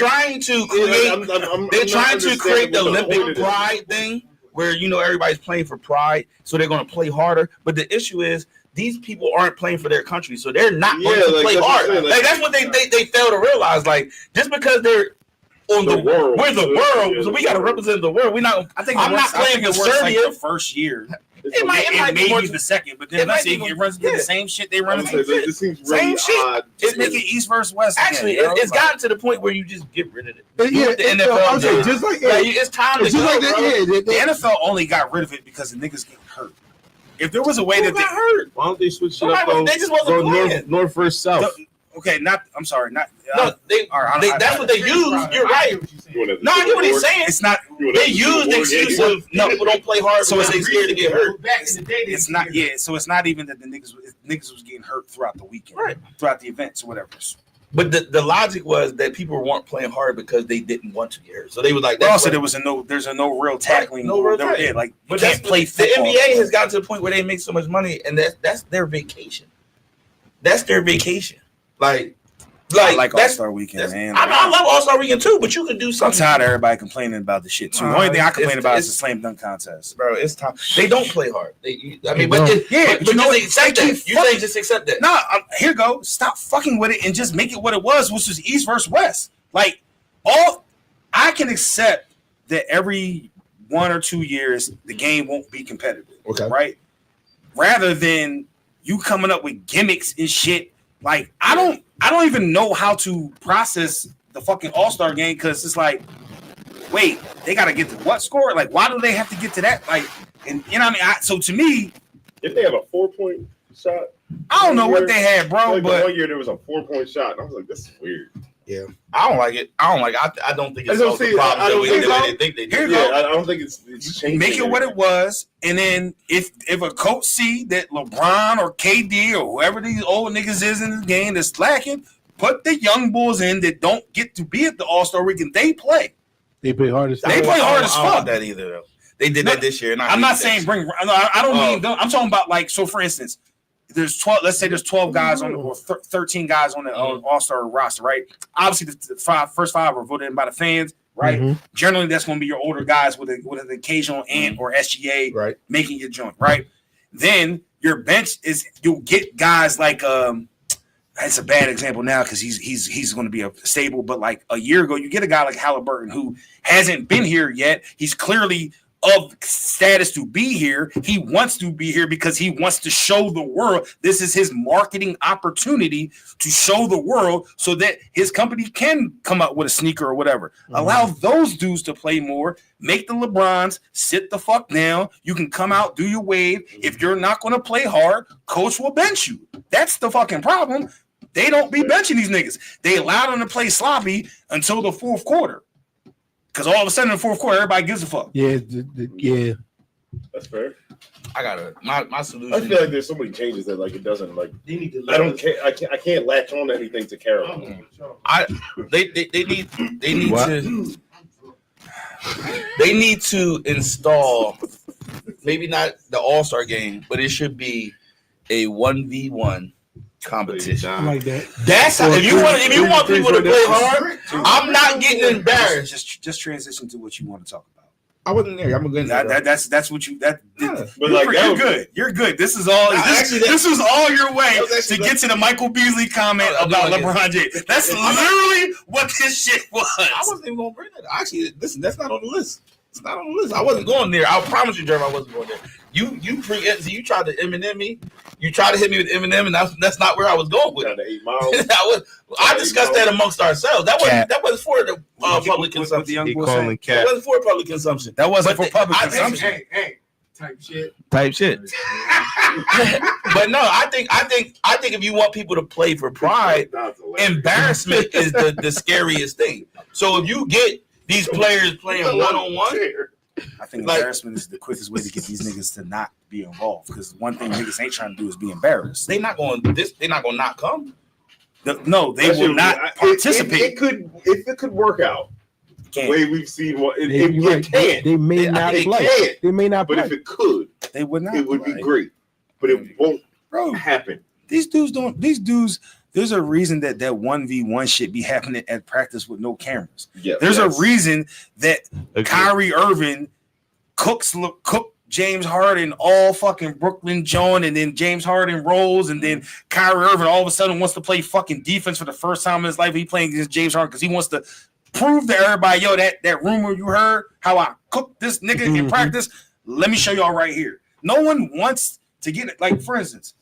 They're trying to create the Olympic pride thing, where everybody's playing for pride, so they're going to play harder. But the issue is these people aren't playing for their country, so they're not going to play hard. Like that's what they fail to realize. Like just because they're on the world, we're the world, so we got to represent the world. We're not. I'm not playing for Serbia the first year. It might be the second, but then it runs into the same shit they run into. This seems really odd. It's making East versus West. Actually, it's gotten to the point where you just get rid of it. Yeah, the NFL, just like it's time to go. The NFL only got rid of it because the niggas get hurt. If there was a way that got hurt, why don't they switch it up? They just wasn't playing. North versus south. Okay, I'm sorry, not. No, that's what they use. You're right. No, I get what he's saying. It's not. They use the excuse of people don't play hard, so they scared to get hurt. It's not. Yeah, so it's not even that the niggas was getting hurt throughout the weekend, right? Throughout the events or whatever. But the logic was that people weren't playing hard because they didn't want to get hurt. So they was like. Also, there's no real tackling. No real tackling. Yeah, like but you can't play football. The NBA has gotten to the point where they make so much money, and that's their vacation. That's their vacation. I like All-Star Weekend, man. I love All-Star Weekend too, but you can do something. I'm tired of everybody complaining about the shit too. The only thing I complain about is the slam dunk contest, bro. It's time. They don't play hard. But you accept that. You say just accept that. No, here you go. Stop fucking with it and just make it what it was, which was East versus West. Like I can accept that every 1 or 2 years the game won't be competitive, okay, right? Rather than you coming up with gimmicks and shit. Like I don't even know how to process the fucking All-Star game because it's like, wait, they got to get to what score? Like, why do they have to get to that? Like, and you know what I mean? So to me, if they have a 4-point shot, I don't know what they had, bro. But 1 year there was a 4-point shot, and I was like, this is weird. Yeah, I don't like it. I don't think it's solves the problem that they think they do. Here you go. I don't think it's changing. Make it what it was, and then if a coach see that LeBron or KD or whoever these old niggas is in the game that's lacking, put the young bulls in that don't get to be at the All-Star Weekend. They play. They play hard as fuck. They play hard as fuck. I don't want that either, though. They did that this year. And I'm not saying bring. I don't mean. I'm talking about like. So for instance. There's 12. Let's say there's 12 guys on or 13 guys on the All-Star roster, right? Obviously, the first five are voted in by the fans, right? Mm-hmm. Generally, that's going to be your older guys with an occasional ant or SGA, right, making your joint, right? Then your bench is you'll get guys like that's a bad example now because he's going to be a stable, but like a year ago, you get a guy like Halliburton who hasn't been here yet. He's clearly of status to be here. He wants to be here because he wants to show the world. This is his marketing opportunity to show the world so that his company can come out with a sneaker or whatever. Mm-hmm. Allow those dudes to play more. Make the LeBrons sit the fuck down. You can come out, do your wave. If you're not going to play hard, coach will bench you. That's the fucking problem. They don't be benching these niggas. They allow them to play sloppy until the fourth quarter. Because all of a sudden in the fourth quarter, everybody gives a fuck. Yeah, yeah. That's fair. I got my solution. I feel like there's so many changes that like it doesn't like. They need to I don't care. I can't latch on to anything to care about. They need to install maybe not the All-Star game, but it should be a 1v1 competition. I like that. That's how, if you want people to play hard, I'm not getting embarrassed. Just transition to what you want to talk about. I wasn't there. I'm going to that's what you But you're good. You're good. This is all. This was all your way to get to the Michael Beasley comment about LeBron James. That's literally what this shit was. I wasn't even going to bring that. Actually, listen, that's not on the list. It's not on the list. I wasn't going there. I promise you, Jeremy, I wasn't going there. You tried to Eminem me. You tried to hit me with Eminem, and that's not where I was going with it. 8 miles. I discussed that amongst ourselves. That wasn't for the public consumption. He calling cat. That wasn't for public consumption. That wasn't for public consumption. Hey, type shit. But no, I think if you want people to play for pride, embarrassment is the scariest thing. So if you get these players playing one-on-one, I think Like- embarrassment is the quickest way to get these niggas to not be involved. Because one thing niggas ain't trying to do is be embarrassed. They're not going not come. No, they will not participate. It could, if it could work out. The Can't. way we've seen, They, it can. they may not They play. can. They may not But play. if it could, They would not. it would be play. great. But it won't Bro, happen. these dudes. There's a reason that 1v1 shit be happening at practice with no cameras. Yeah, There's a reason that Okay. Kyrie Irving cooked James Harden all fucking Brooklyn Joan, and then James Harden rolls, and then Kyrie Irving all of a sudden wants to play fucking defense for the first time in his life. He playing against James Harden because he wants to prove to everybody, yo, that rumor you heard, how I cooked this nigga in practice, let me show y'all right here. No one wants to get it. Like, for instance,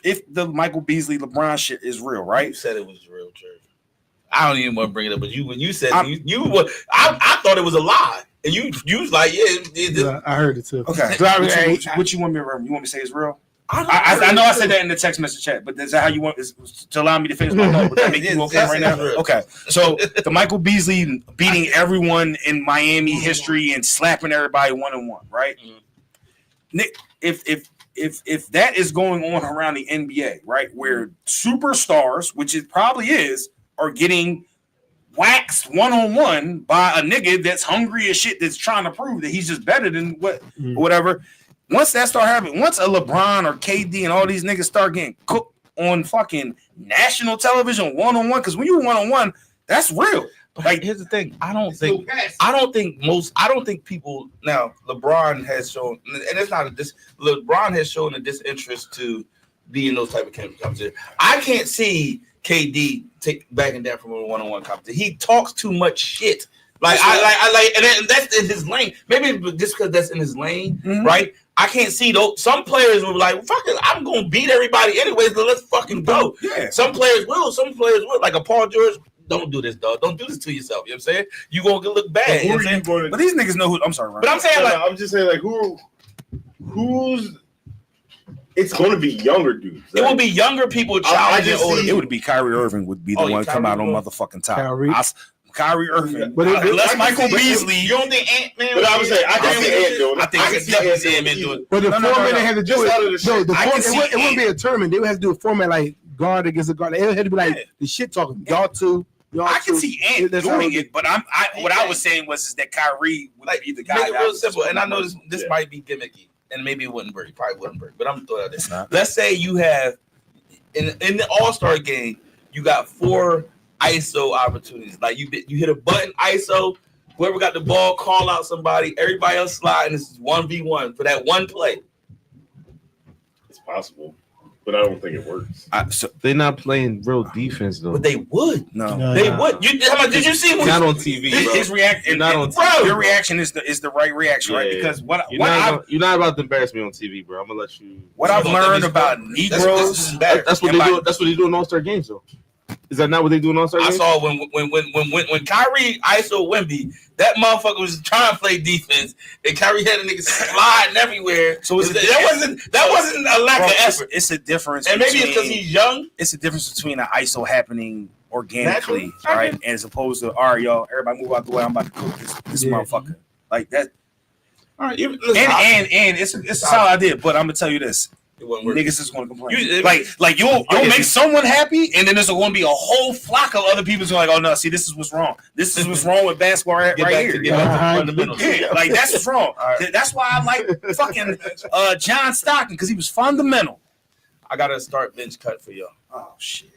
if the Michael Beasley LeBron shit is real, You right? said it was real, Church. I don't even want to bring it up, but when you said I'm- I thought it was a lie, and you was like, Yeah, I heard it too. Okay. So, I mean, What you want me to remember? You want me to say it's real? I I know I said that in the text message chat, but is that how you want is to allow me to finish my thought? Would that make you okay right now? Okay. So the Michael Beasley beating everyone in Miami history and slapping everybody 1-on-1, right? Nick, if that is going on around the NBA, right, where superstars, which it probably is, are getting waxed 1-on-1 by a nigga that's hungry as shit, that's trying to prove that he's just better than whatever. Once that start happening, once a LeBron or KD and all these niggas start getting cooked on fucking national television 1-on-1, because when you 1-on-1, that's real. Like, here's the thing. I don't think people now. LeBron has shown, and it's not LeBron has shown a disinterest to be in those type of competition. I can't see KD backing down from a 1-on-1 competition. He talks too much shit. Like and that's in his lane. Maybe just because that's in his lane, right? I can't see those. Some players will be like, "Fuck it, I'm gonna beat everybody anyways. So let's fucking go." Yeah. Some players will. Some players will. Like a Paul George. Don't do this, dog. Don't do this to yourself. You know what I'm saying? You gonna look bad. You know what I'm saying? But these niggas know who. I'm sorry, Ryan. But I'm saying like I'm just saying like who's. It's going to be younger dudes. it will be younger people challenging just older. see- It would be Kyrie Irving would be the one to come out on motherfucking top. Kyrie Irving. But Unless I Michael can see- Beasley. You don't think Ant-Man? But I would say I can see Ant doing it. I think I can it's definitely Ant see Ant-Man doing doing it. But the No, format no. they had to do Just out of the it. shit. No, the I can format, see it wouldn't be a tournament. They would have to do a format like guard against a guard. It had to be like the shit talking. Y'all two. Y'all I can two. see Ant That's how doing it- it, but what I was saying was is that Kyrie would Like be the guy. make it that real was simple. just- And I know this Yeah. might be gimmicky, and maybe it wouldn't work. It probably wouldn't work. But I'm gonna throw it out It's there. not. Let's say you have in the All-Star game, you got 4 ISO opportunities. Like you hit a button ISO. Whoever got the ball, call out somebody. Everybody else slide, and this is 1v1 for that one play. It's possible, but I don't think it works. They're not playing real defense though. But they would. No. They would. Did you see when Not on TV, bro. His reaction, Not on TV. your reaction is the right reaction, right? Yeah. Because You're not about to embarrass me on TV, bro. I'm gonna let you. what I've So learned that's- about That's Negroes, better. That's what they do. That's what they do in All-Star games, though. Is that not what they do in All-Star I games? saw when Kyrie ISO Wemby, that motherfucker was trying to play defense, and Kyrie had a nigga sliding everywhere. So is it- that wasn't a lack bro, of effort. it's a difference. And maybe it's because between- he's young. it's a difference between an ISO happening organically, Naturally. right, as opposed to all right, y'all, everybody move out the way. I'm about to cook this Yeah. motherfucker like that. All right, And it's a solid idea, but I'm gonna tell you this. it wouldn't work. Niggas is gonna complain. You- like you'll I get make you. someone happy, and then there's gonna be a whole flock of other people who's like, oh no, see, this is what's wrong. This is what's wrong with basketball right Get back here. to fundamentals. Yeah, like that's what's wrong. All right. That's why I like fucking John Stockton, because he was fundamental. I gotta start bench cut for y'all. Oh shit.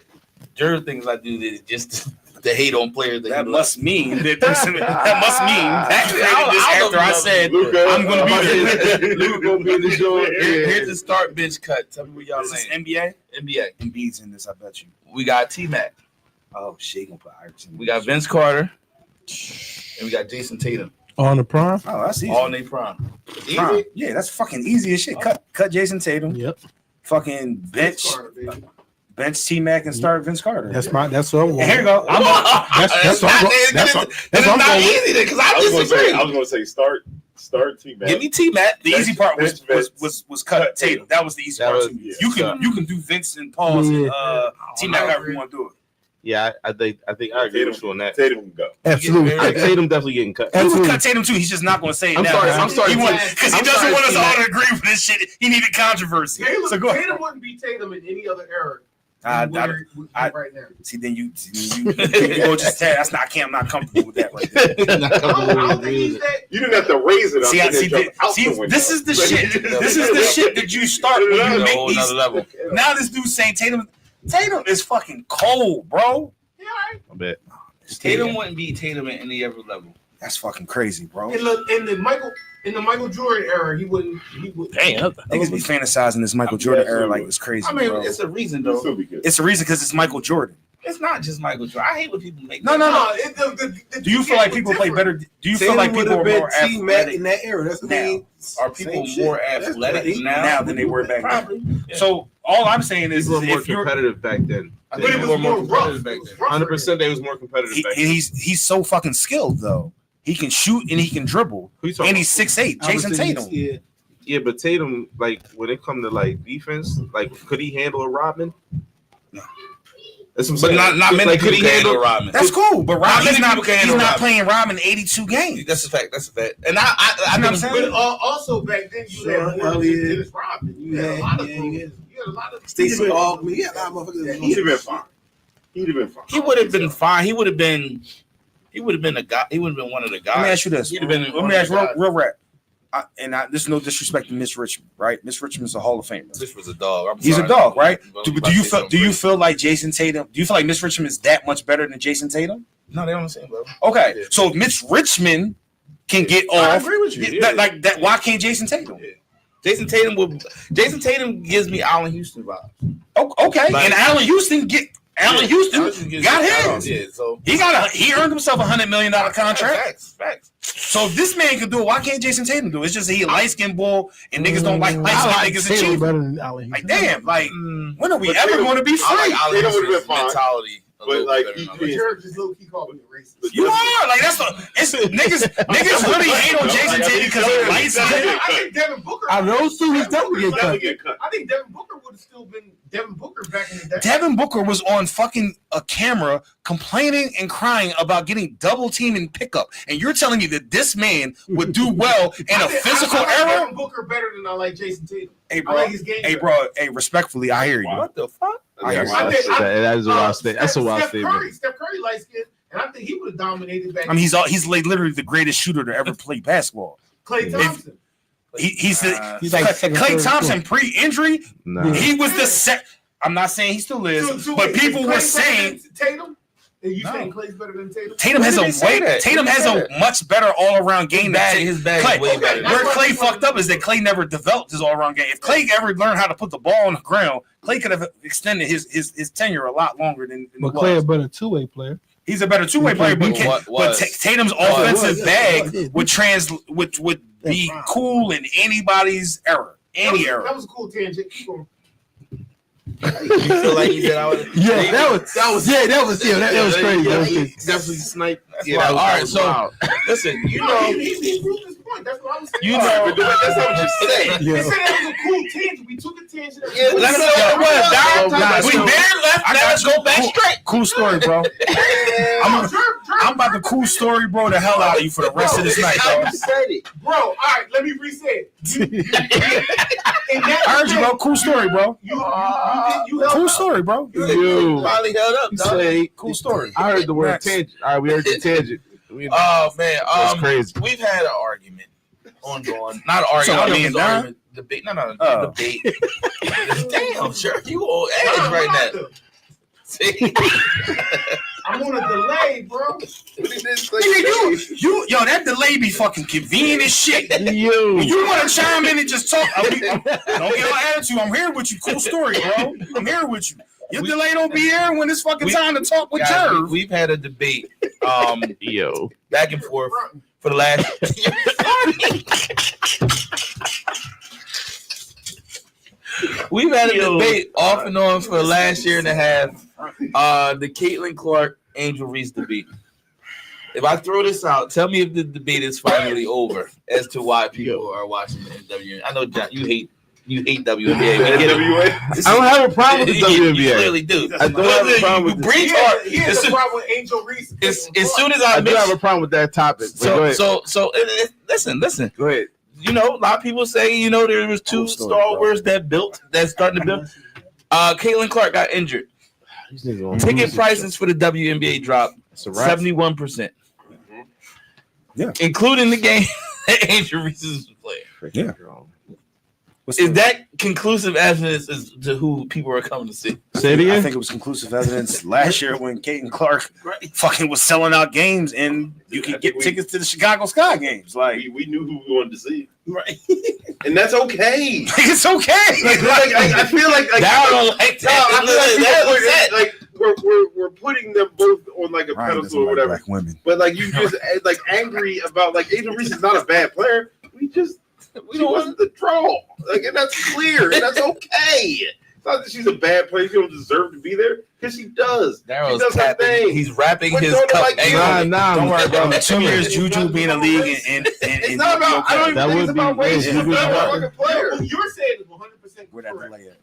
There are things I do that just to hate on players. That must mean that Actually, after I said Luka, I'm gonna be there. Luka gonna be in the show. Here's the start bench cut. Tell me where y'all This is land. NBA. NBA. Embiid's in this, I bet you. We got T-Mac. Oh shit, he gonna put Iverson. We got Vince Carter. And we got Jason Tatum. On the prime. Oh, that's easy. All in their prime. Easy? Prime. Yeah, that's fucking easy as shit. Cut Jason Tatum. Yep. Fucking bench T-Mac and start Vince Carter. That's what I'm going. And here you go. That's what I'm going. That's what I'm not going with. easy then, because I I disagree. was gonna say start T-Mac. Give me T-Mac. The easy part was Vince. cut Tatum. That was the easy That part. was- You can do Vince and Pauls and Yeah. T-Mac however you want to do it. Yeah, I think I agree with you on that. Tatum can go. Absolutely. Tatum definitely getting cut. He would cut Tatum too. He's just not going to say it I'm now. sorry. Because he doesn't want us all to agree with this shit. He needed controversy. So go ahead. Tatum wouldn't be Tatum in any other era. I- Right now. See, then you go just tell. That's not. I'm not comfortable with that right there. I don't think he's that. You didn't have to raise it up. This is the shit. This is the shit that you start when you make these. Another level. Now this dude's saying Tatum is fucking cold, bro. I bet. Tatum wouldn't beat Tatum at any other level. That's fucking crazy, bro. In the Michael Jordan era, he wouldn't. Damn. Niggas be fantasizing this Michael Jordan era like it's crazy. I mean, bro. it's a reason though. It's a reason because it's Michael Jordan. It's not just Michael Jordan. I hate when people make No. Do you feel like people play better? Do you feel like people are more athletic in that era? That's the thing. Are people more athletic now than they were back then? Probably. Yeah. So all I'm saying is, People were more if you're competitive back then. But it was more rough. back then. 100%, they was more competitive back then. he's so fucking skilled though. He can shoot and he can dribble, Who you talking and about? he's 6'8". Jason Tatum. Yeah. Yeah, but Tatum, like when it come to like defense, like could he handle a Rodman? No. That's what I'm But saying. not many Like, people could he can handle? handle Rodman. That's cool, but Not many he's not people can handle Rodman. playing Rodman 82 games. That's a fact. That's a fact. And I You know what I'm think saying? But also back then, you had more than Dennis Rodman. You had a lot of you had a lot of Stacey Augman. Yeah, a lot of motherfuckers. He'd have been fine. He'd have been fine. he would have been fine. He would have been a guy. He would have been one of the guys. Let me ask you this. He'd have been Let one me of ask the guys. real rap. This is no disrespect to Miss Richmond, right? Miss Richmond's a Hall of Famer. This was a dog. He's a dog, right? But Do I'm about you to say feel? Do you something feel like Jason Tatum? Do you feel like Miss Richmond is that much better than Jason Tatum? crazy. No, they don't understand, bro. Okay, Yeah. so if Miss Richmond can get I off, agree with you. like that. Why can't Jason Tatum? Jason Tatum gives me Allen Houston vibes. Okay, Like- and Allen Houston Gives got me his. Yeah, so He earned himself $100 million contract. Facts. So if this man can do it, why can't Jason Tatum do it? It's just he a light skinned bull and niggas don't like light skinned niggas Tatum achieve. better than Ali. Like damn, like when are we But ever Tatum- going to be free? I like Allen Tatum would've Houston's been fine. mentality. a But, little like, better he- than But others. Jared just low key called me a racist. You are like it's niggas really hate on Jason Tatum because he light skinned. I think Devin Booker. I know, too. He's definitely getting cut. get cut. I think Devin Booker would have still been Devin Booker back in the day. Devin Booker was on fucking a camera complaining and crying about getting double teamed in pickup, and you're telling me that this man would do well in a physical I like era? Devin Booker better than I like Jason Tatum. Hey I bro, like his game. respectfully, I hear you. What the fuck? I hear you. I think- That is a wild statement. That's a wild Steph statement. Steph Curry light skinned, and I think he would have dominated back. I mean, he's like literally the greatest shooter to ever play basketball. Klay Thompson. He's He's like second, Klay third, Thompson pre-injury. Nah. He was the set. I'm not saying he still is, So but wait, people is were Klay saying better than Tatum. And you No. saying Clay's better than Tatum? Tatum has When did they say that? Tatum When did has they say a that? much better all-around game. His bag Klay, is way better. where Klay fucked up is that Klay never developed his all-around game. If Klay ever learned how to put the ball on the ground, Klay could have extended his tenure a lot longer than But it Clay a was. better two-way player. He's a better two-way player, but, Tatum's offensive was, bag yeah. would be cool in anybody's era, any That era. was a cool tangent. Keep going. You feel like he did all Yeah, that was that was crazy. That was crazy. Definitely sniped. All right, so wild. listen, you No, know, he proved his point. That's what I was saying. you know, That's not what you said. He Yeah. said that was a cool tangent. We took a tangent. Yeah, let me know what it was, dog. guys, We so- been left. I Now got let's you. go back Cool. straight. Cool story, bro. I'm about to cool story, bro, the hell out of you for the rest of this night, How dog. you said it. Bro, all right, let me reset. I heard you, bro. Cool story, bro. You held Cool up. story, bro. Yo. Finally held up, dog. Say, Cool story. I heard the word Next. tangent. All right, we heard the tangent. Oh man, That's crazy. we've had an argument ongoing. Not an argument. So, I don't know me if and it's an Don? argument. Debate. No, Oh. debate. Damn, sure. You on edge right now. See? I'm on a delay, bro. Nigga, yo, that delay be fucking convenient as shit. Yo. When you want to chime in and just talk, don't get no attitude. I'm here with you. Cool story, bro. I'm here with you. Your delay don't be here when it's fucking time to talk with Guys, Jerv. we've had a debate Yo. back and forth for the last we've had a debate off and on for the last year and a half. The Caitlin Clark Angel Reese debate. If I throw this out, tell me if the debate is finally over as to why people are watching the NWA. I know John, you hate You hate WNBA. We get it. NWA. I don't have a problem with the You WNBA. clearly do. I don't have a problem with Breach He has a problem with Angel Reese. as soon as I I do have mention, a problem with that topic. But go ahead. so listen. Go ahead. You know, a lot of people say, you know, there was two stalwarts that's starting to build. Caitlin Clark got injured. Ticket prices for the WNBA dropped 71%. Yeah. Including the game that Angel Reese was playing. Yeah. Is that conclusive evidence as to who people are coming to see? Say it I again. think it was conclusive evidence last year when Caitlin Clark fucking was selling out games and you could get tickets to the Chicago Sky games. Like, We knew who we wanted to see, right. and that's okay. It's okay. I feel like Now I don't like that. like we're putting them both on like a pedestal or whatever. Black women. But like you just like angry about like Angel Reese is not a bad player. We don't want the draw. Like, and that's clear, and that's okay. It's not that she's a bad player. She don't deserve to be there because she does. Daryl's she does her tapping. thing. He's wrapping But his don't cup. like angrily. Don't worry about it. 2 years It's Juju not being in the about league race. and It's not about. I don't even That think it's would be about race. race. She's a It would be better about- fucking player. What you're saying is 100% where that correct. delay at?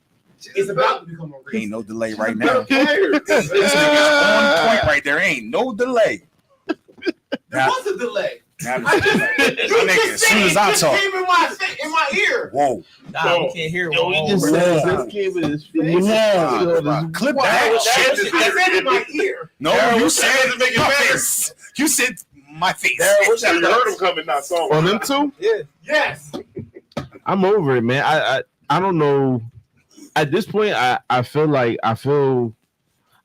It's about to become a race. Ain't no delay right She's a better now. player. This nigga's on point right there. Ain't no delay. There was a delay. Now, I just, you nigga, just as soon said as I it just talk. came in my ear. whoa. Nah, we can't hear Yo, what he just we're said saying. this came in his face. Clip Wow. that You shit. just said it in my ear. No, Daryl, you that said doesn't make it my better. face. You said my face. So you heard him coming, not saw On him. them two, Yes. I'm over it, man. I don't know. At this point, I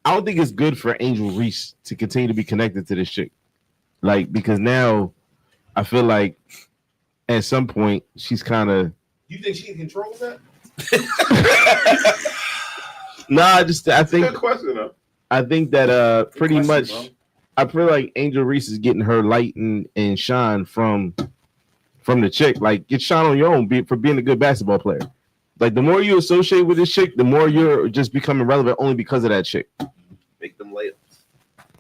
don't think it's good for Angel Reese to continue to be connected to this chick. Like, because now I feel like at some point she's kind of You think she controls that? I think Good question though. I think that pretty question, much bro. I feel like Angel Reese is getting her light and shine from the chick. Like, get shine on your own for being a good basketball player. Like, the more you associate with this chick, the more you're just becoming relevant only because of that chick. Make them layups.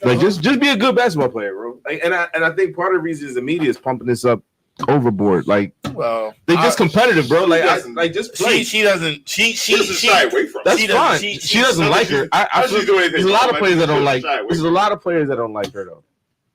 Like, just be a good basketball player, bro. Like, and I think part of the reason is the media is pumping this up overboard. Like, Well, they just competitive, bro. Like, just play. she doesn't. She doesn't shy away from. That's she doesn't- fine. she- She doesn't like her. I feel, she's doing anything there's a lot of wrong, players that don't she like. shy away There's a from lot of players that don't like her though.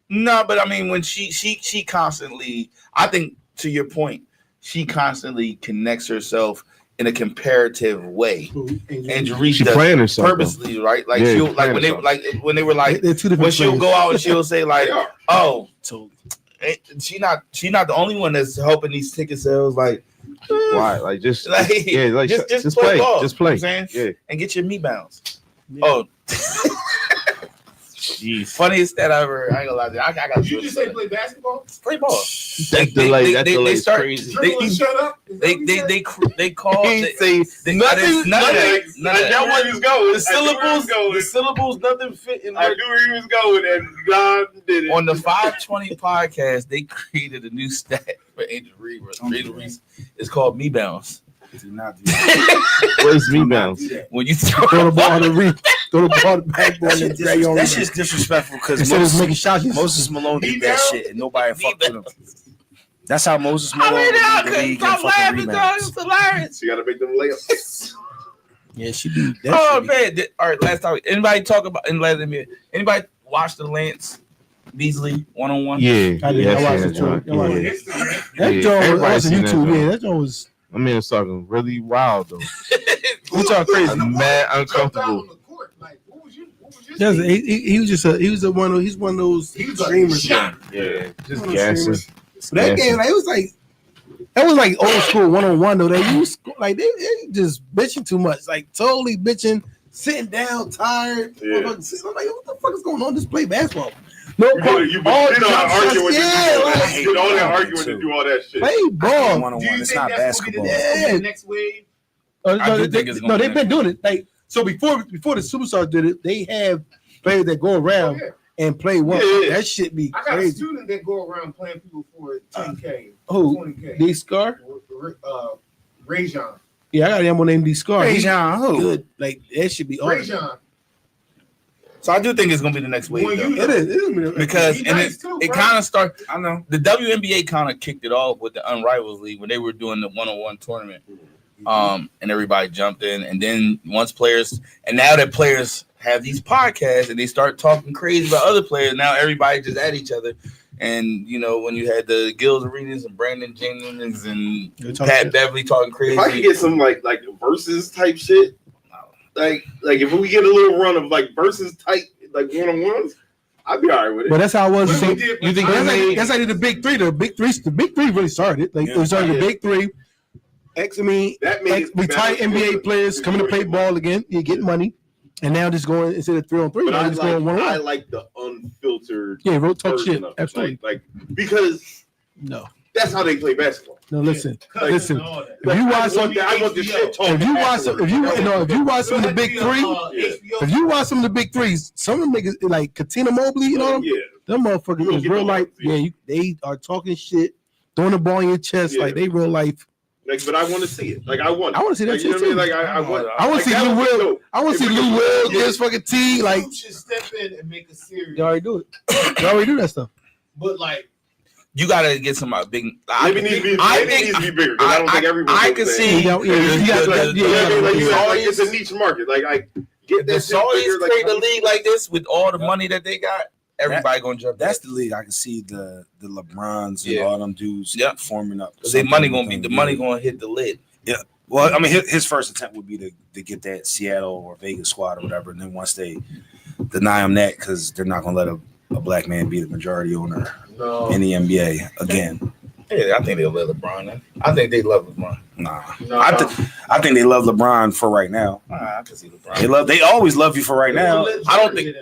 No, but I mean, when she constantly, I think to your point, she constantly connects herself in a comparative way. And She playing herself purposely, right? Like Yeah, she'll like playing when they herself. when they were like They're two when different she'll players. go out and she'll say like, They are. oh, So she not the only one that's helping these ticket sales. Like, Why? Like, just Like, yeah, like just just play play, ball, just you play. know what I'm saying? Yeah. And get your meat bounce. Oh, jeez, funniest that I ever. I ain't gonna lie to you. I got Did you just say play basketball? play ball. That delay, that delay they is start. crazy. Dribble and shut up? Is that what you said? They call. He They, say they, nothing. none of that. None of I that. knew where he was going. The syllables, going. the syllables, nothing fit in. I knew where he was going, and God did it. On the 520 podcast, they created a new stat for Angel Reese. Angel Reese is called me bounce. Do not do that. Where's rebounds? When you throw throw the ball on the reef, throw the ball on the backboard and drag you on. That's just disrespectful because Instead of making shots, Moses Malone did that shit and nobody fucked with him. That's how Moses I Malone mean, I did the couldn't league stop and fucking laughing, dog. rebounds. It's hilarious. You got to make them layups. Yeah, she do. Oh man! All right, last time. Anybody talk about in last NBA? Anybody watch the Lance Beasley 1-on-1? Yeah, I did. I yeah, watched yeah, it too. yeah. I watched Yeah. History. That Yeah, joint was everybody's on seen that YouTube. joint. Yeah, that joint was. I mean, it's talking really wild though. Which are crazy. I'm mad Jumped out uncomfortable. on the court. Like, what was your Yes, team? he was just one of he's one of those He was a streamers. shot. Yeah, just One of those gassing. streamers. But that game, like, that was like old school 1-on-1 though. They used like they just bitching too much, like totally bitching, sitting down, tired. Yeah. I'm like, what the fuck is going on? Just play basketball. No, You did all jump that shots, arguing to yeah, do all that. like, You did all that arguing to do all that shit. play ball. Do you 1-on-1. It's think not that's gonna be basketball. the next wave? I do think it's gonna be they've been doing it. Like so before the superstars did it, they have players that go around Yeah. and play one. Yeah. That shit be I got a crazy. student that go around playing people for 10K, Who? 20K. D Scar? Rajon. Yeah, I got him on name D Scar. Hey, He's John, who? good. Like that should be awesome. Rajon. So I do think it's gonna be the next wave Well, though. you- It is. Because He and nice it too, bro. kind of started. I know. The WNBA kind of kicked it off with the Unrivals League when they were doing the 1-on-1 tournament. And everybody jumped in. And then once players, and now that players have these podcasts and they start talking crazy about other players, now everybody just at each other. And you know, when you had the Gills Arenas and Brandon Jennings and Pat Beverly talking crazy, if I could get some like versus type shit, like if we get a little run of like versus type like 1-on-1s, I'd be all right with it. But that's how it was. You think that's how the big three? The big three really started. Like they started the big three. That means retired NBA players coming to play ball again. You get money. And now just going instead of 3-on-3, now just going 1-on-1. I like the unfiltered. Yeah, road talk shit. Absolutely. Like because that's how they play basketball. No, listen. If you watch some, I want the shit talk. if you watch some of the big three, if you watch some of the big threes, some of them niggas like Katina Mobley, you know, them motherfuckers is real life. Yeah, they are talking shit, throwing the ball in your chest like they real life. Like, but I want to see it. Like, I want to see that shit too. Like, I want to see Lou Will. I want to see Lou Will get his fucking T. Like, you should step in and make a series. You already do it. You already do that stuff. But like, you gotta get some big. Maybe it needs to be bigger. I don't think everyone. I can see. It's a niche market. Like, get the Saudis create a league like this with all the money that they got. Everybody gonna jump. That's the league. I can see the LeBrons and all them dudes forming up. Because money gonna hit the lid. Yeah. Well, I mean, his first attempt would be to get that Seattle or Vegas squad or whatever, and then once they deny him that, because they're not gonna let a black man be the majority owner in the NBA again. Yeah, I think they'll let LeBron in. I think they love LeBron. Nah. I think they love LeBron for right now. I can see LeBron. They always love you for right now. I don't think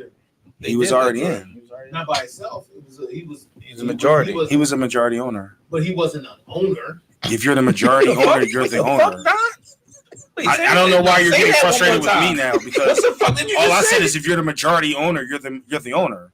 he was already in. Not by itself. He was a majority. He was a majority owner. But he wasn't an owner. If you're the majority owner, you're the owner. I don't know why you're getting frustrated with me now, because all I said is if you're the majority owner, you're the owner.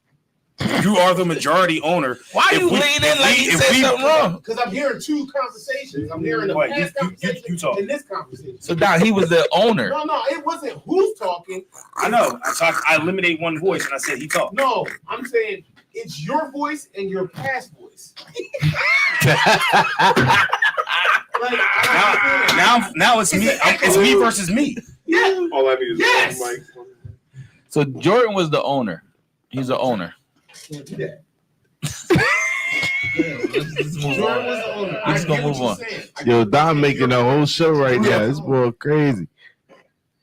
You are the majority owner. Why are you leaning in like you said something wrong? Because I'm hearing two conversations. I'm hearing the past conversation and this conversation. So now he was the owner. No, it wasn't who's talking. I know. So I eliminate one voice and I said he talked. No, I'm saying it's your voice and your past voice. Now it's me. It's me versus me. Yeah. All I need is one mic. So Jordan was the owner. He's the owner. Can't do that. Let's move on. We're just gonna move on. Yo, Don making a whole show right now. This boy crazy.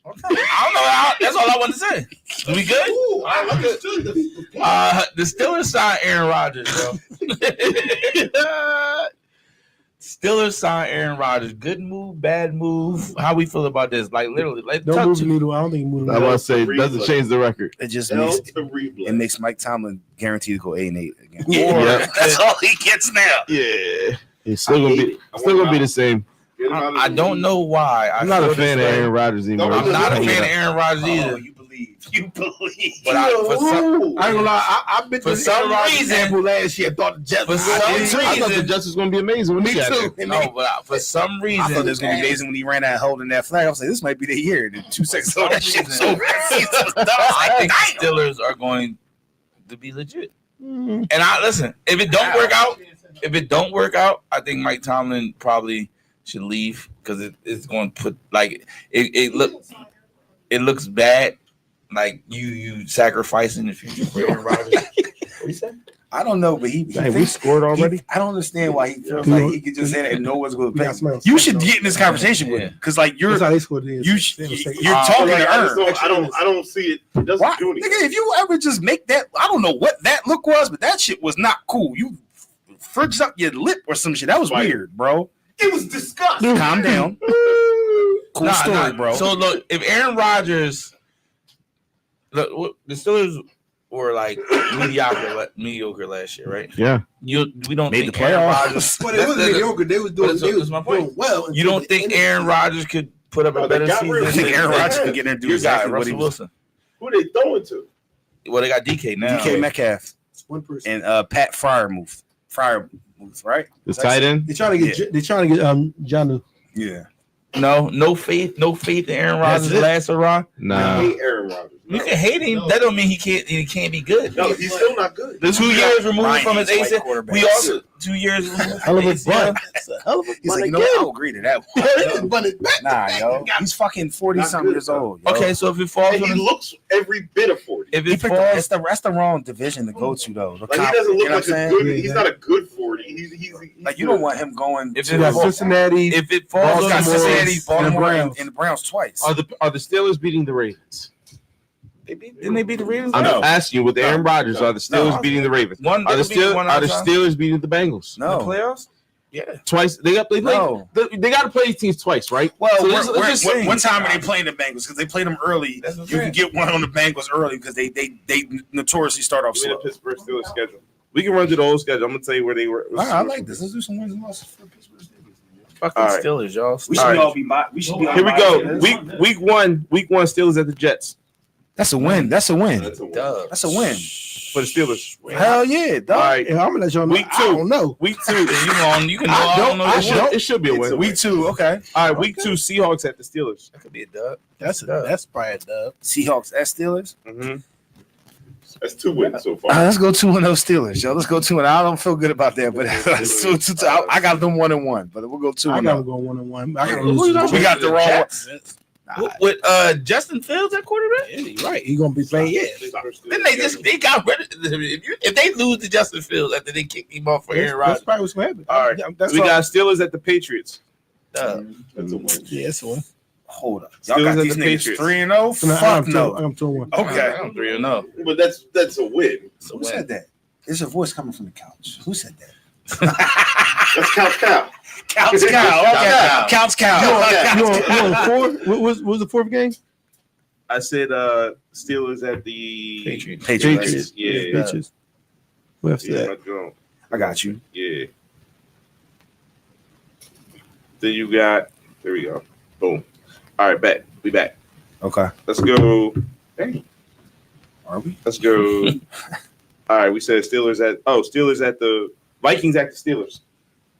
I don't know. That's all I wanted to say. We good? Ooh, I understood the Steelers signed Aaron Rodgers, bro. Steelers signed Aaron Rodgers. Good move, bad move. How we feel about this? Like literally, like don't move the needle. I don't think move the needle. I want to say it doesn't change the record. It just makes Mike Tomlin guaranteed to go 8-8 again. That's all he gets now. Yeah, it's still gonna be the same. I don't know why. I'm not a fan of Aaron Rodgers either. I'm not a fan of Aaron Rodgers either. You believe. But I ain't gonna lie. I've been for some reason last year. I thought the Jets. For some reason, I thought the Jets was gonna be amazing. Me too. No, but for some reason, I thought it was gonna be amazing when he ran out holding that flag. I was like, this might be the year. Then 2 seconds ago, that shit was over. I think Steelers are going to be legit. And I listen. If it don't work out, I think Mike Tomlin probably should leave because it's going to put like it looks bad. Like you sacrificing the future for Aaron Rodgers. What you said? I don't know, but we scored already. I don't understand why he feels like he could just say that and no one's going to pay. You should get in this conversation with him because, like, you're talking to Aaron. I don't see it. It doesn't do anything. Nigga, if you ever just make that, I don't know what that look was, but that shit was not cool. You fridged up your lip or some shit. That was weird, bro. It was disgusting. Calm down. Cool story, bro. So look, if Aaron Rodgers. Look, the Steelers were like mediocre last year, right? Yeah. We don't made think the playoffs. Aaron Rodgers. But it wasn't mediocre. They was doing well. You don't think Aaron Rodgers could put up a better season? I think Aaron Rodgers could get there and do exactly what he was. Wilson. Who they throwing to? Well, they got DK now. DK Metcalf. One person. And Pat Fryer moves, right? The tight end. They're trying to get John. Yeah. No faith in Aaron Rodgers' last hurrah. Nah. I hate Aaron Rodgers. You can hate him. That don't mean he can't be good. No, he's still not good. The 2 years removed from his Ryan's white ACL. quarterback. We also 2 years removed Hell from of a his ACL. bunt. Hell of a He's bunt like, you know, again. I'll agree to that one. Nah, yo, he's fucking 40-something years old. Yo. Okay, so if it falls And he on, looks every bit of 40. if He it picked falls, that's the wrong division to go to though. The Like he cop- doesn't you look know like what I'm a saying? good. He's not a good 40. He's Like you don't want him going. If to it You got falls- Cincinnati. if it falls Baltimore, on Cincinnati, Cincinnati, Baltimore, Browns. and the Browns twice. Are the Steelers beating the Ravens? didn't they beat the Ravens? I'm No. asking you with Aaron Rodgers. Are the Steelers No. beating the Ravens? One Are the they beat one at a time? Steelers beating the Bengals? In the No, playoffs? Yeah. Twice. They got No. they got to play these teams twice, right? well, So let's just say- one time when they playing the Bengals because they played them early. That's what I'm You can saying. get one on the Bengals early because they notoriously start off Give me slow. the Pittsburgh Steelers schedule. We can run through the whole schedule. I'm gonna tell you where they were. I like this. Let's do some wins and losses for Pittsburgh Steelers. Fucking All right. Steelers, y'all. We should All right. all be. We should be. Here we biased go. to this. Week one. Steelers at the Jets That's a win. That's a win. That's a win. Dub. That's a win. for the Steelers. Hell yeah, dog. All right. Yeah, I'm gonna let y'all know. Week I don't know. Week 2. You can know. I don't know. I this don't- shit. It should be a It's a win. Week 2, okay. All right, week 2, Seahawks at the Steelers. That could be a dub. That's probably a dub. Seahawks at Steelers. Mm-hmm. That's 2 wins so far. Let's go 2-0 Steelers, yo. Let's go 2-0. I don't feel good about that, but let's do 2. I got them 1-1, but we'll go 2-0. I gotta go 1-1. I gotta Who lose. you got? We got the wrong one. With Justin Fields at quarterback? Yeah, you're right. He gonna be playing. Yeah. Then they got rid of him. If they lose to Justin Fields after they kicked him off for Aaron That's Rodgers, probably what's gonna happen. All right. That's We all. got Steelers at the Patriots. That's a win. Yeah, that's one. Hold up. Y'all Steelers got and these the niggas Patriots. 3-0? Fuck no. I'm 2-1. Okay. I'm 3-0. But that's a win. Who said that? There's a voice coming from the couch. Who said that? That's Couch Cow. Counts Cow. Okay. Counts Cow. You on 4? What was the fourth game? I said Steelers at the Patriots. Yeah. Patriots. Who else Yeah, that? I got you. yeah. Then you got, there we go. Boom. All right, back. We back. Okay. Let's go. Are we? Let's go. All right, we said Steelers at the Vikings at the Steelers.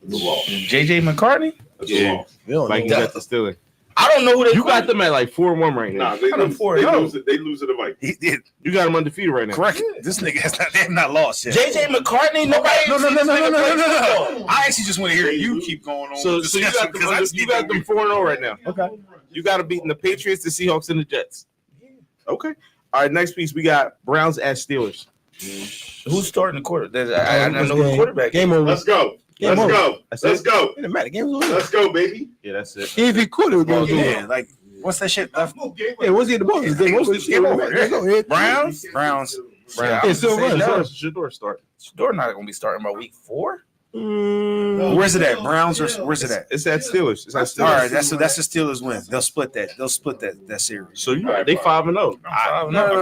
That's a loss. JJ McCartney? That's Yeah. a loss. We don't know. Vikings at the Steelers. I don't know who they You got them at like 4-1 right now. Nah, they Cut him lose. for They it. lose it. They lose to the Vikings. He did. You got them undefeated right now. Correct. This nigga has not, they have not lost yet. JJ McCartney? Nobody. No. I actually just want to hear you keep going on. So with you this got because I just them, you need got to- them 4-0 right now. Okay. You got to beat the Patriots, the Seahawks, and the Jets. Okay. All right, next piece we got Browns at Steelers. Who's starting the quarter? I don't know who the quarterback is. Game over. Let's go. Game Let's over. go. That's Let's it? go. It didn't matter. Game was over. Let's go, baby. Yeah, that's it. If he could, it was going to Yeah, like what's that shit left? Yeah, what's he at the ball? Game over. Game over. Let's go ahead. Browns. Yeah, Yeah, so I'm saying what? Shador start. Shador not going to be starting by week 4. Where's it at? Browns or where's it at? It's at Steelers. It's at Steelers. All right, that's the Steelers win. They'll split that series. So they 5-0. No,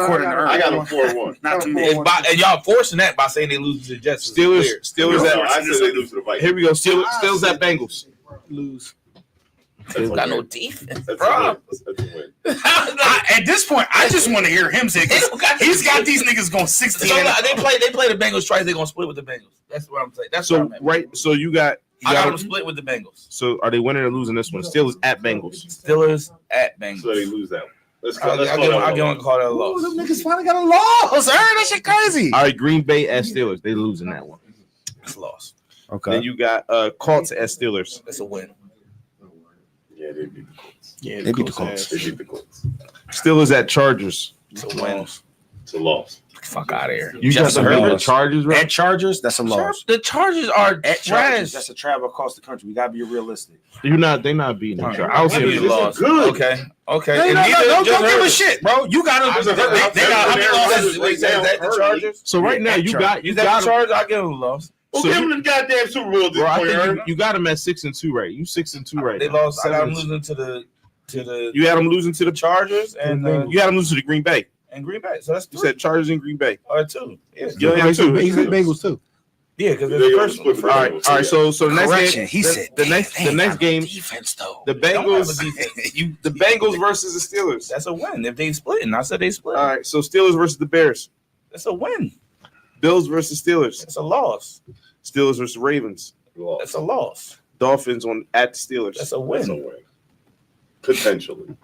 according to I got them Earl. 4-1. Not to me. And y'all forcing that by saying they lose to the Jets. Steelers No, at I said they lose to the Vikings. here we go. Steelers at Bengals. Lose. They got no defense, That's bro. a win. That's a win. At this point, I just want to hear him say he's got these niggas going 16. So they play the Bengals twice. They're gonna split with the Bengals. That's what I'm saying. That's what So I'm at. right, so you got I got them split with the Bengals. So are they winning or losing this one? Steelers at Bengals. Steelers at Bengals. So they lose that one. Let's go. I'll Let's give go. them a call that a loss. Them niggas finally got a loss. That shit crazy. All right, Green Bay at Steelers. They losing that one. It's a loss. Then you got Colts at Steelers. That's a win. Yeah, they beat the Colts. Yeah, They beat the Colts. They beat the Colts. Steelers at Chargers. It's a win. It's a loss. Fuck out of here. You got Justin the Herbert. Chargers, right? At Chargers, that's a loss. The Chargers are At trash. Chargers, that's a travel across the country. We gotta be realistic. They're not beating the Chargers. I don't Maybe see a them. loss. good. Okay. Okay. Hey, And no, neither don't just give a Herbert. shit, bro. You gotta. I was They a- got how many losses? Wait, is that the Chargers? So right now you got Is that the them. Chargers? I'll give them a loss. Well, So give you- them the goddamn Super Bowl at this Bro, I point, think Aaron. you got them at 6-2, right? You 6-2 right They now. lost. I got them losing to the You had them losing to the Chargers and You had them losing to Green Bay. Green Bay. So that's You 3. said Chargers and Green Bay. Or 2. Yeah. You only have 2. He said Bengals too. Yeah, because They it's the got first split one. for All right. So the next Correction. game, He said the next game, defense though. the Don't have a Bengals, defense. the Bengals versus the Steelers. That's a win. If they split, and I said they split, All right. So Steelers versus the Bears. that's a win. Bills versus Steelers. That's a loss. Steelers versus Ravens. That's a loss. Dolphins at the Steelers. That's a That's a win. win. Potentially.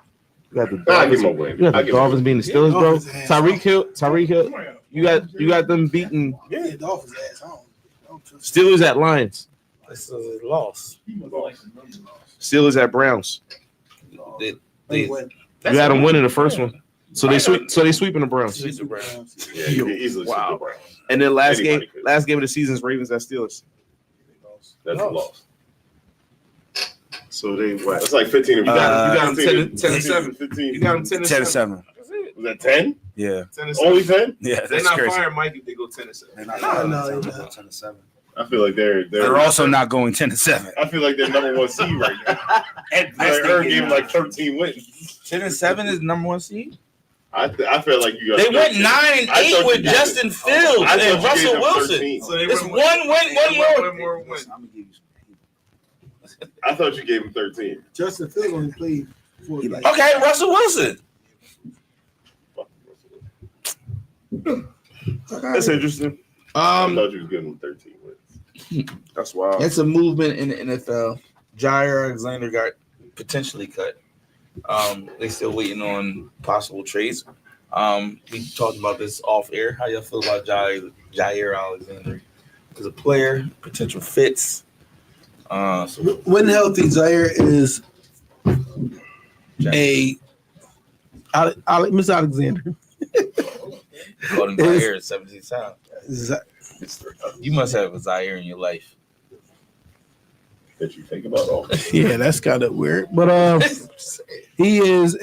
You got the Nah, give Dolphins. him a win. You got I the give him a Dolphins win. being the Steelers, bro. Dolphins ass. Tyreek Hill. You got them beating Yeah, Dolphins ass. I don't trust Steelers at Lions. That's a loss. Steelers at Browns. They win. You had them winning the first one, so they sweeping the Browns. Sweep the Browns. Yeah, you can easily Wow. sweep the Browns. And then last Anybody game could. of the season is Ravens at Steelers. That's a loss. So they what? That's like 15. You got them 10 15. and 7. 15. You got them 10 and 7. Was that 10? Yeah. 10 and 7. Only 10? Yeah, They're that's not crazy. firing Mike if they go 10 and 7. No. 10 to 7. I feel like They're also not going 10 to 7. I feel like they're number one seed right now. At Like, best, her they gave get like 13 wins. 10 and 7 is number one seed. I feel like you got. They went 9 and I 8 thought you with gave Justin them- Fields I thought and you Russell gave them Wilson. 13. So they It's win one more. win. I'm gonna give you some. I thought you gave him 13. Justin Fields only played 4 games. Okay, Russell Wilson. That's interesting. I thought you was giving him 13 wins. That's wild. It's a movement in the NFL. Jair Alexander got potentially cut. They still waiting on possible trades. We talked about this off air. How y'all feel about Jair Alexander as a player, potential fits? When healthy, Zaire is Miss Alexander. Called him Zaire 17 times. Z- You must have a Zaire in your life. That you think about all. yeah, that's kind of weird. But he's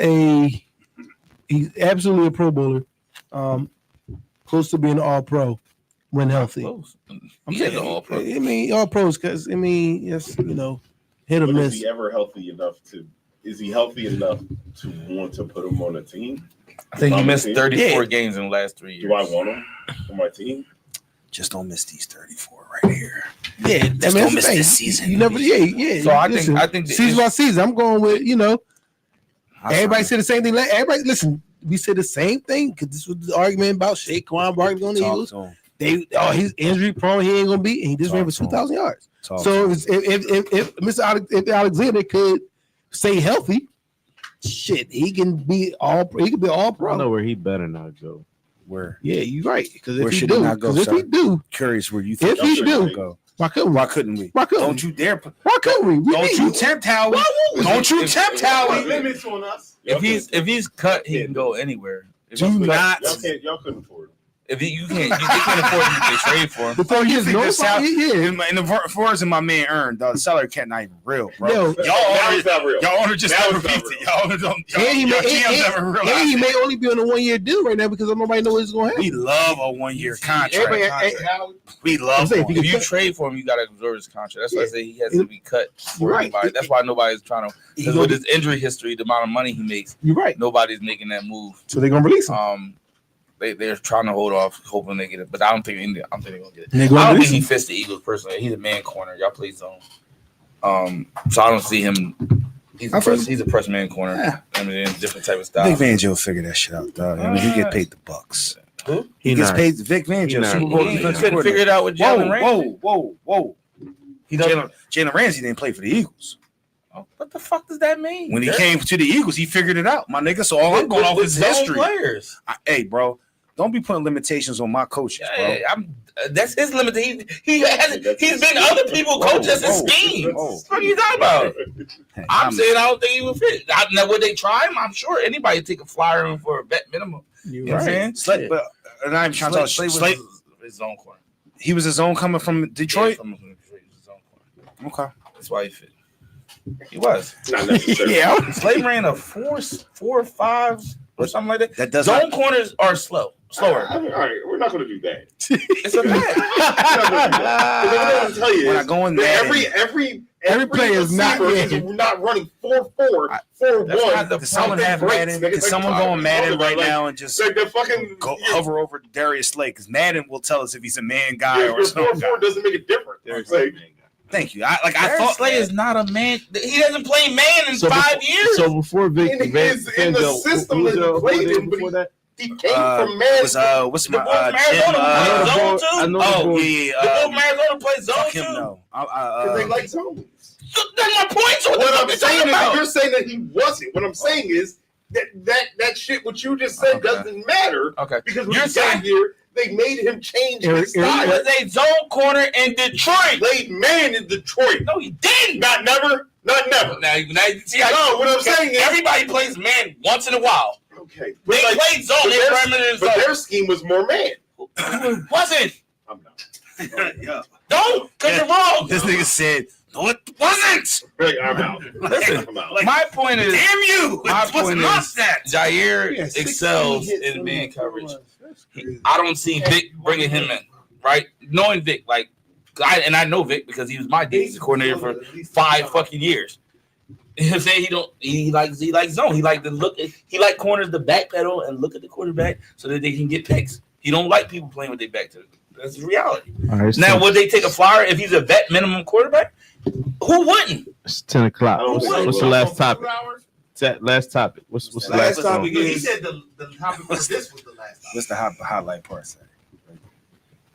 absolutely a Pro Bowler. Close to being all pro when healthy. Close. I'm saying the all pro. I mean, all pros, because yes, hit or But is miss. he ever healthy enough to? Is he healthy enough to want to put him on a team? I think he On missed the team? 34 games in the last 3 years. Do I want him on my team? Just don't miss these 34 right here. Yeah, Just that's don't the miss thing. this season. You never, yeah. So I listen, think the season by season. I'm going with everybody I said the same thing. Everybody listen. We said the same thing because this was the argument about Saquon Barkley on the talk Eagles. to him. He's injury prone. He ain't gonna be, and he just ran for Talk to him. 2,000 yards. Talk So to if Alexander could stay healthy, shit, he can be all. He could be all I pro. know where he better not go. where Yeah, you're right. Because Where if he should he do, not go, because if he sir? do, curious where you think If he should do, go. why couldn't we? Why couldn't we? Why couldn't Don't we? you dare! Why couldn't we? We Don't need you tempt Howie! Why won't we? Don't you tempt Howie! Limits on us. If he's cut, he can go anywhere. If Do he's cut, not. Y'all couldn't afford him. if you can't afford him to trade for him. The thing is, think the South- yeah. In the forwards in my man earned, the salary cap not even real, bro. Yo, Now Y'all it's not real. owner just Now never it's not beat real. it. Y'all owner don't. Y'all, And he y'all may, GMs never and realize he that. may only be on a 1-year deal right now because nobody knows what's going to happen. We love a 1-year contract. Everybody- We love I'm saying, one. if If you trade for him, you got to absorb his contract. That's why I say he has to be cut for Right. anybody. That's why nobody's trying to. Because with his injury history, the amount of money he makes, You're right. nobody's making that move. So they're going to release him. They're trying to hold off, hoping they get it. But I don't think they're gonna get it. They're I gonna don't release think he him. fits the Eagles personally. He's a man corner. Y'all play zone. So I don't see him. He's a press man corner. Yeah. I mean, different type of Vic style. Fangio figure that shit out, dog. I mean, he get paid the bucks. Who? He gets paid. Vic He Fangio, not. Super Bowl He defensive couldn't figure coordinator. it out with Jalen Ramsey. Whoa. He doesn't. Jalen Ramsey didn't play for the Eagles. What the fuck does that mean? When he came to the Eagles, he figured it out, my nigga. So all I'm going off is zone history. players. Hey, bro, don't be putting limitations on my coaches, bro. Hey, that's his limit. He's been other people coaches and schemes. What are you talking about? Hey, I'm saying I don't think he would fit. Now, would they try him? I'm sure anybody take a flyer in for a bet minimum. You know what I'm saying? Slay, but and I'm trying to Slay Slay. was his zone corner. He was his own coming from Detroit. Yeah, from Detroit, he was his zone corner. Okay. That's why he fit. He was. Not necessarily. Yeah. Slay ran a 4.5 or something like that. That does Zone not. corners are slower. I mean, all right, we're not going to do that. It's a fact. What I'm tell you When I is go in that there, every player is not receiver in. is not running 4-4, 4-1. not the Did someone Something have breaks, Madden? nigga. Did someone go on Madden right Like, now and just Like the fucking go hover over Darius Slay? Because Madden will tell us if he's a man guy your or a small guy. 4-4 doesn't make a difference. Like, Thank you. I Darius thought Slay is not a man. He hasn't played man in 5 years. So before Vic, in the system that he played in, before that? he came from man. what's The my Wolf Jim? Arizona I know zone the too. ball- Yeah, The Wolf Arizona plays zone fuck him too. no. Because they like zones. That's my point. So What I'm you saying talking is, about? you're saying that he wasn't. What I'm saying is, that shit what you just said doesn't matter. Okay. Because when You're he got saying here, they made him change his he style. was a zone corner in Detroit. Played man in Detroit. No, he didn't. Not never. Now you see how No, what I'm saying is everybody plays man once in a while. okay. They played zone. They perimeter But zone. their scheme was more man. It wasn't. I'm not. Yeah. Don't, because you're wrong. This nigga said, no, it wasn't. Like, I'm out. Listen, I'm out. my point is, Damn you. my It was point not is, that. Jair Yeah, 16 excels hits in on man the coverage. runs. That's crazy. I don't see Vic bringing him in, right? Knowing Vic, like, I know Vic because he was my defensive coordinator for 5 fucking years. You know what I'm saying? He likes zone. He like to look at, he like corners the back pedal and look at the quarterback so that they can get picks. He don't like people playing with their back to. That's the reality. All right, Now, would they take a flyer if he's a vet minimum quarterback? Who wouldn't? it's 10 o'clock. I don't think What's so. the last topic? Last topic. What's the last topic topic? He said the topic for this was the last time. What's the highlight part say?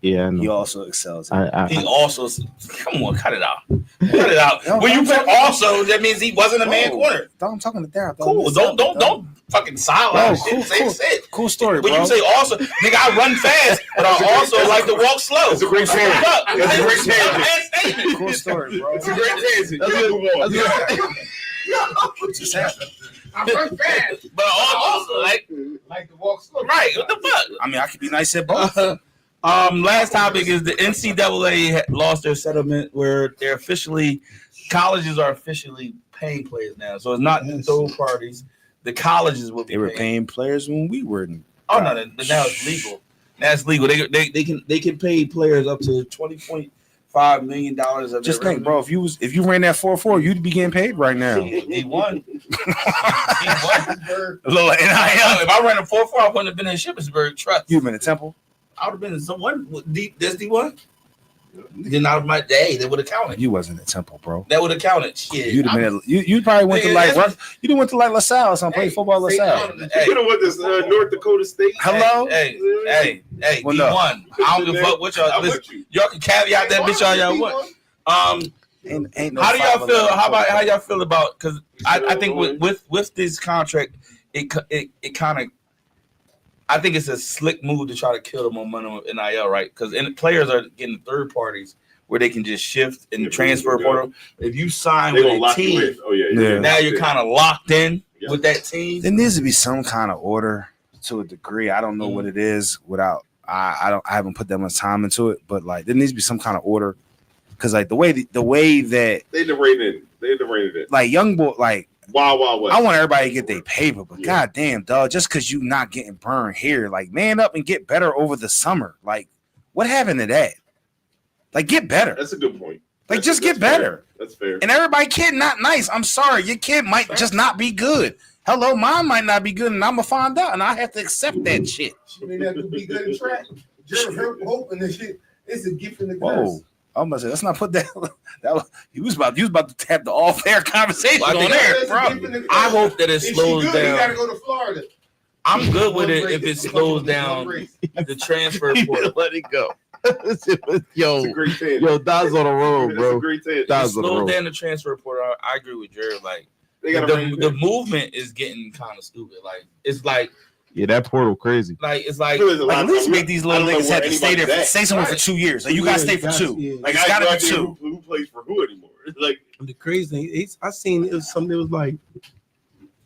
Yeah, I He know. also excels. He also, come on, cut it out. Cut it out. When you put also, that means he wasn't a man corner. I'm talking to Darryl. Cool. Don't fucking silence. Shit. Cool story, When bro. you say also, nigga, I run fast, but I also like to walk slow. It's a great tangent. Fuck. That's a great tangent. Statement. Cool story, bro. It's a great tangent. You move on. What just happened? I run fast. But also, like, To walk slow. right, what the fuck? I mean, I could be nice at both. Last topic is the NCAA lost their settlement where they're officially, colleges are officially paying players now. So it's not the third parties. The colleges will be They were paying players when we were in. Oh no, now it's legal. Now it's legal. They can pay players up to $20.5 million of Just their think, bro. If you ran that 4-4, you'd be getting paid right now. He won. Little NIL. If I ran a 4-4, I wouldn't have been in Shippensburg. Trust. You've been at Temple. I would have been in someone. That's D1. Then out of my day, that would have counted. You wasn't at Temple, bro. That would have counted. Shit. You'd have been. You probably went to like. You done went to like LaSalle or something. Play football at LaSalle. Hey, You know what this North Dakota State? Hello. Hey, Well, D1. no. I don't give a fuck what y'all. I'm Listen, with you. y'all can caveat that bitch all y'all want. Ain't no How do y'all 5'11" feel? How y'all feel about? Because I think with this contract, it kind of. I think it's a slick move to try to kill the momentum of NIL, right? Because players are getting third parties where they can just shift and transfer portal. If you sign They with gonna a lock you team, in. Oh yeah. Yeah. now you're kind of locked in with that team. There needs to be some kind of order to a degree. I don't know what it is. Without I haven't put that much time into it, but like there needs to be some kind of order because like the way that They derated it. like young boy like. Wild West. I want everybody to get their paper, but goddamn, dog, just because you not getting burned here, like man up and get better over the summer. Like, what happened to that? Like, get better. That's a good point. Like, just get better. That's fair. And everybody kid not nice. I'm sorry, your kid might just not be good. Hello, mine might not be good, and I'm gonna find out, and I have to accept that shit. She didn't have to be good in track. Just her hoping that shit. It's a gift in the Whoa. curse. I'm gonna say let's not put that. You was about to have the all fair conversation Well, I on think there, It's a bro. gift in the curse. I hope that it If she slows good, you gotta down. go to Florida. I'm good with One it race. if it slows down the transfer portal. Let it go. Yo, That's a great tangent. yo, Dod's on the road, That's a bro. great tangent. Dod's on the Slow road. down the transfer portal. I agree with Jared. Like They got the movement is getting kind of stupid. Like it's like Yeah, that portal crazy. it's like Like at least make these little niggas have to stay somewhere for 2 years. Like you gotta stay for 2. Yeah. Like It's I gotta got be 2. who plays for who anymore. It's like, The crazy thing, I seen it was something that was like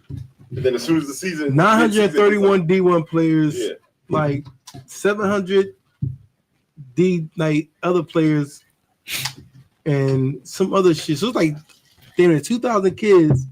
and then as soon as the season, 931 D1 players, Yeah. like 700 D like other players, and some other shit. So it's like there are 2,000 kids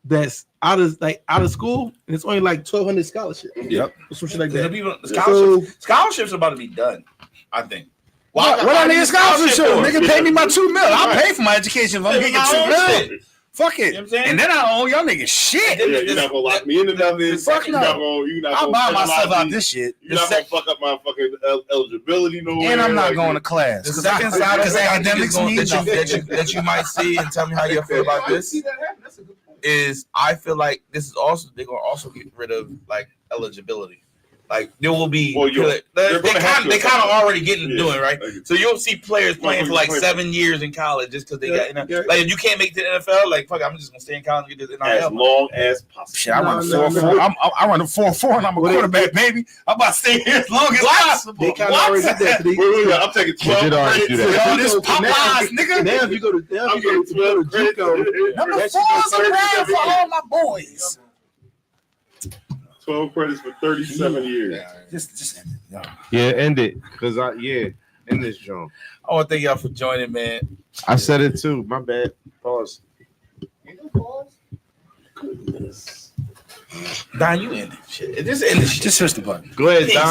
that's out of school, and it's only like 1,200 scholarships. Yep. Or some shit like the that. people, So scholarships are about to be done. I think. What I need a scholarship for? Nigga, pay me my $2 million. I'll pay for my education if I'm getting $2 million. Fuck You it. know what I'm saying? And then I don't owe y'all niggas shit. Yeah, you're not gonna lock me into nothing. Fuck You're no. not gonna, you're not I'll gonna buy myself penalize out me. this shit. You're not gonna fuck up my fucking eligibility no way. And I'm not Like, going to class. The Because second side of it, I think academics is going- mean nothing. that you might see, and tell me how you feel about I this. see that happen. That's a good point. Is I feel like this is also they're gonna also get rid of like eligibility. Like there will be, Well, they gonna have kind to. of already getting Yeah. doing it, right. So you'll see players playing for like 7 years in college just because they got like if you can't make the NFL, like fuck, I'm just gonna stay in college and get this As NIL. long as possible. Shit, I run a 4-4. I run a 4-4 and I'm a quarterback, baby. I'm about to stay here as long as possible. They kind of already did that. Wait, I'm taking 12 did already do credits. that. Yo, this Popeyes, nigga. Now if you go to I'm getting 12 credits. Number That 4's shit around for all my boys. 12 credits for 37 years. Just end it. No. Yeah, end it. Cause end this joint. I want to thank y'all for joining, man. I said it too. My bad. Pause. Don, you end it. Shit. Just end this shit. Just push the button. Go ahead, Peace. Don.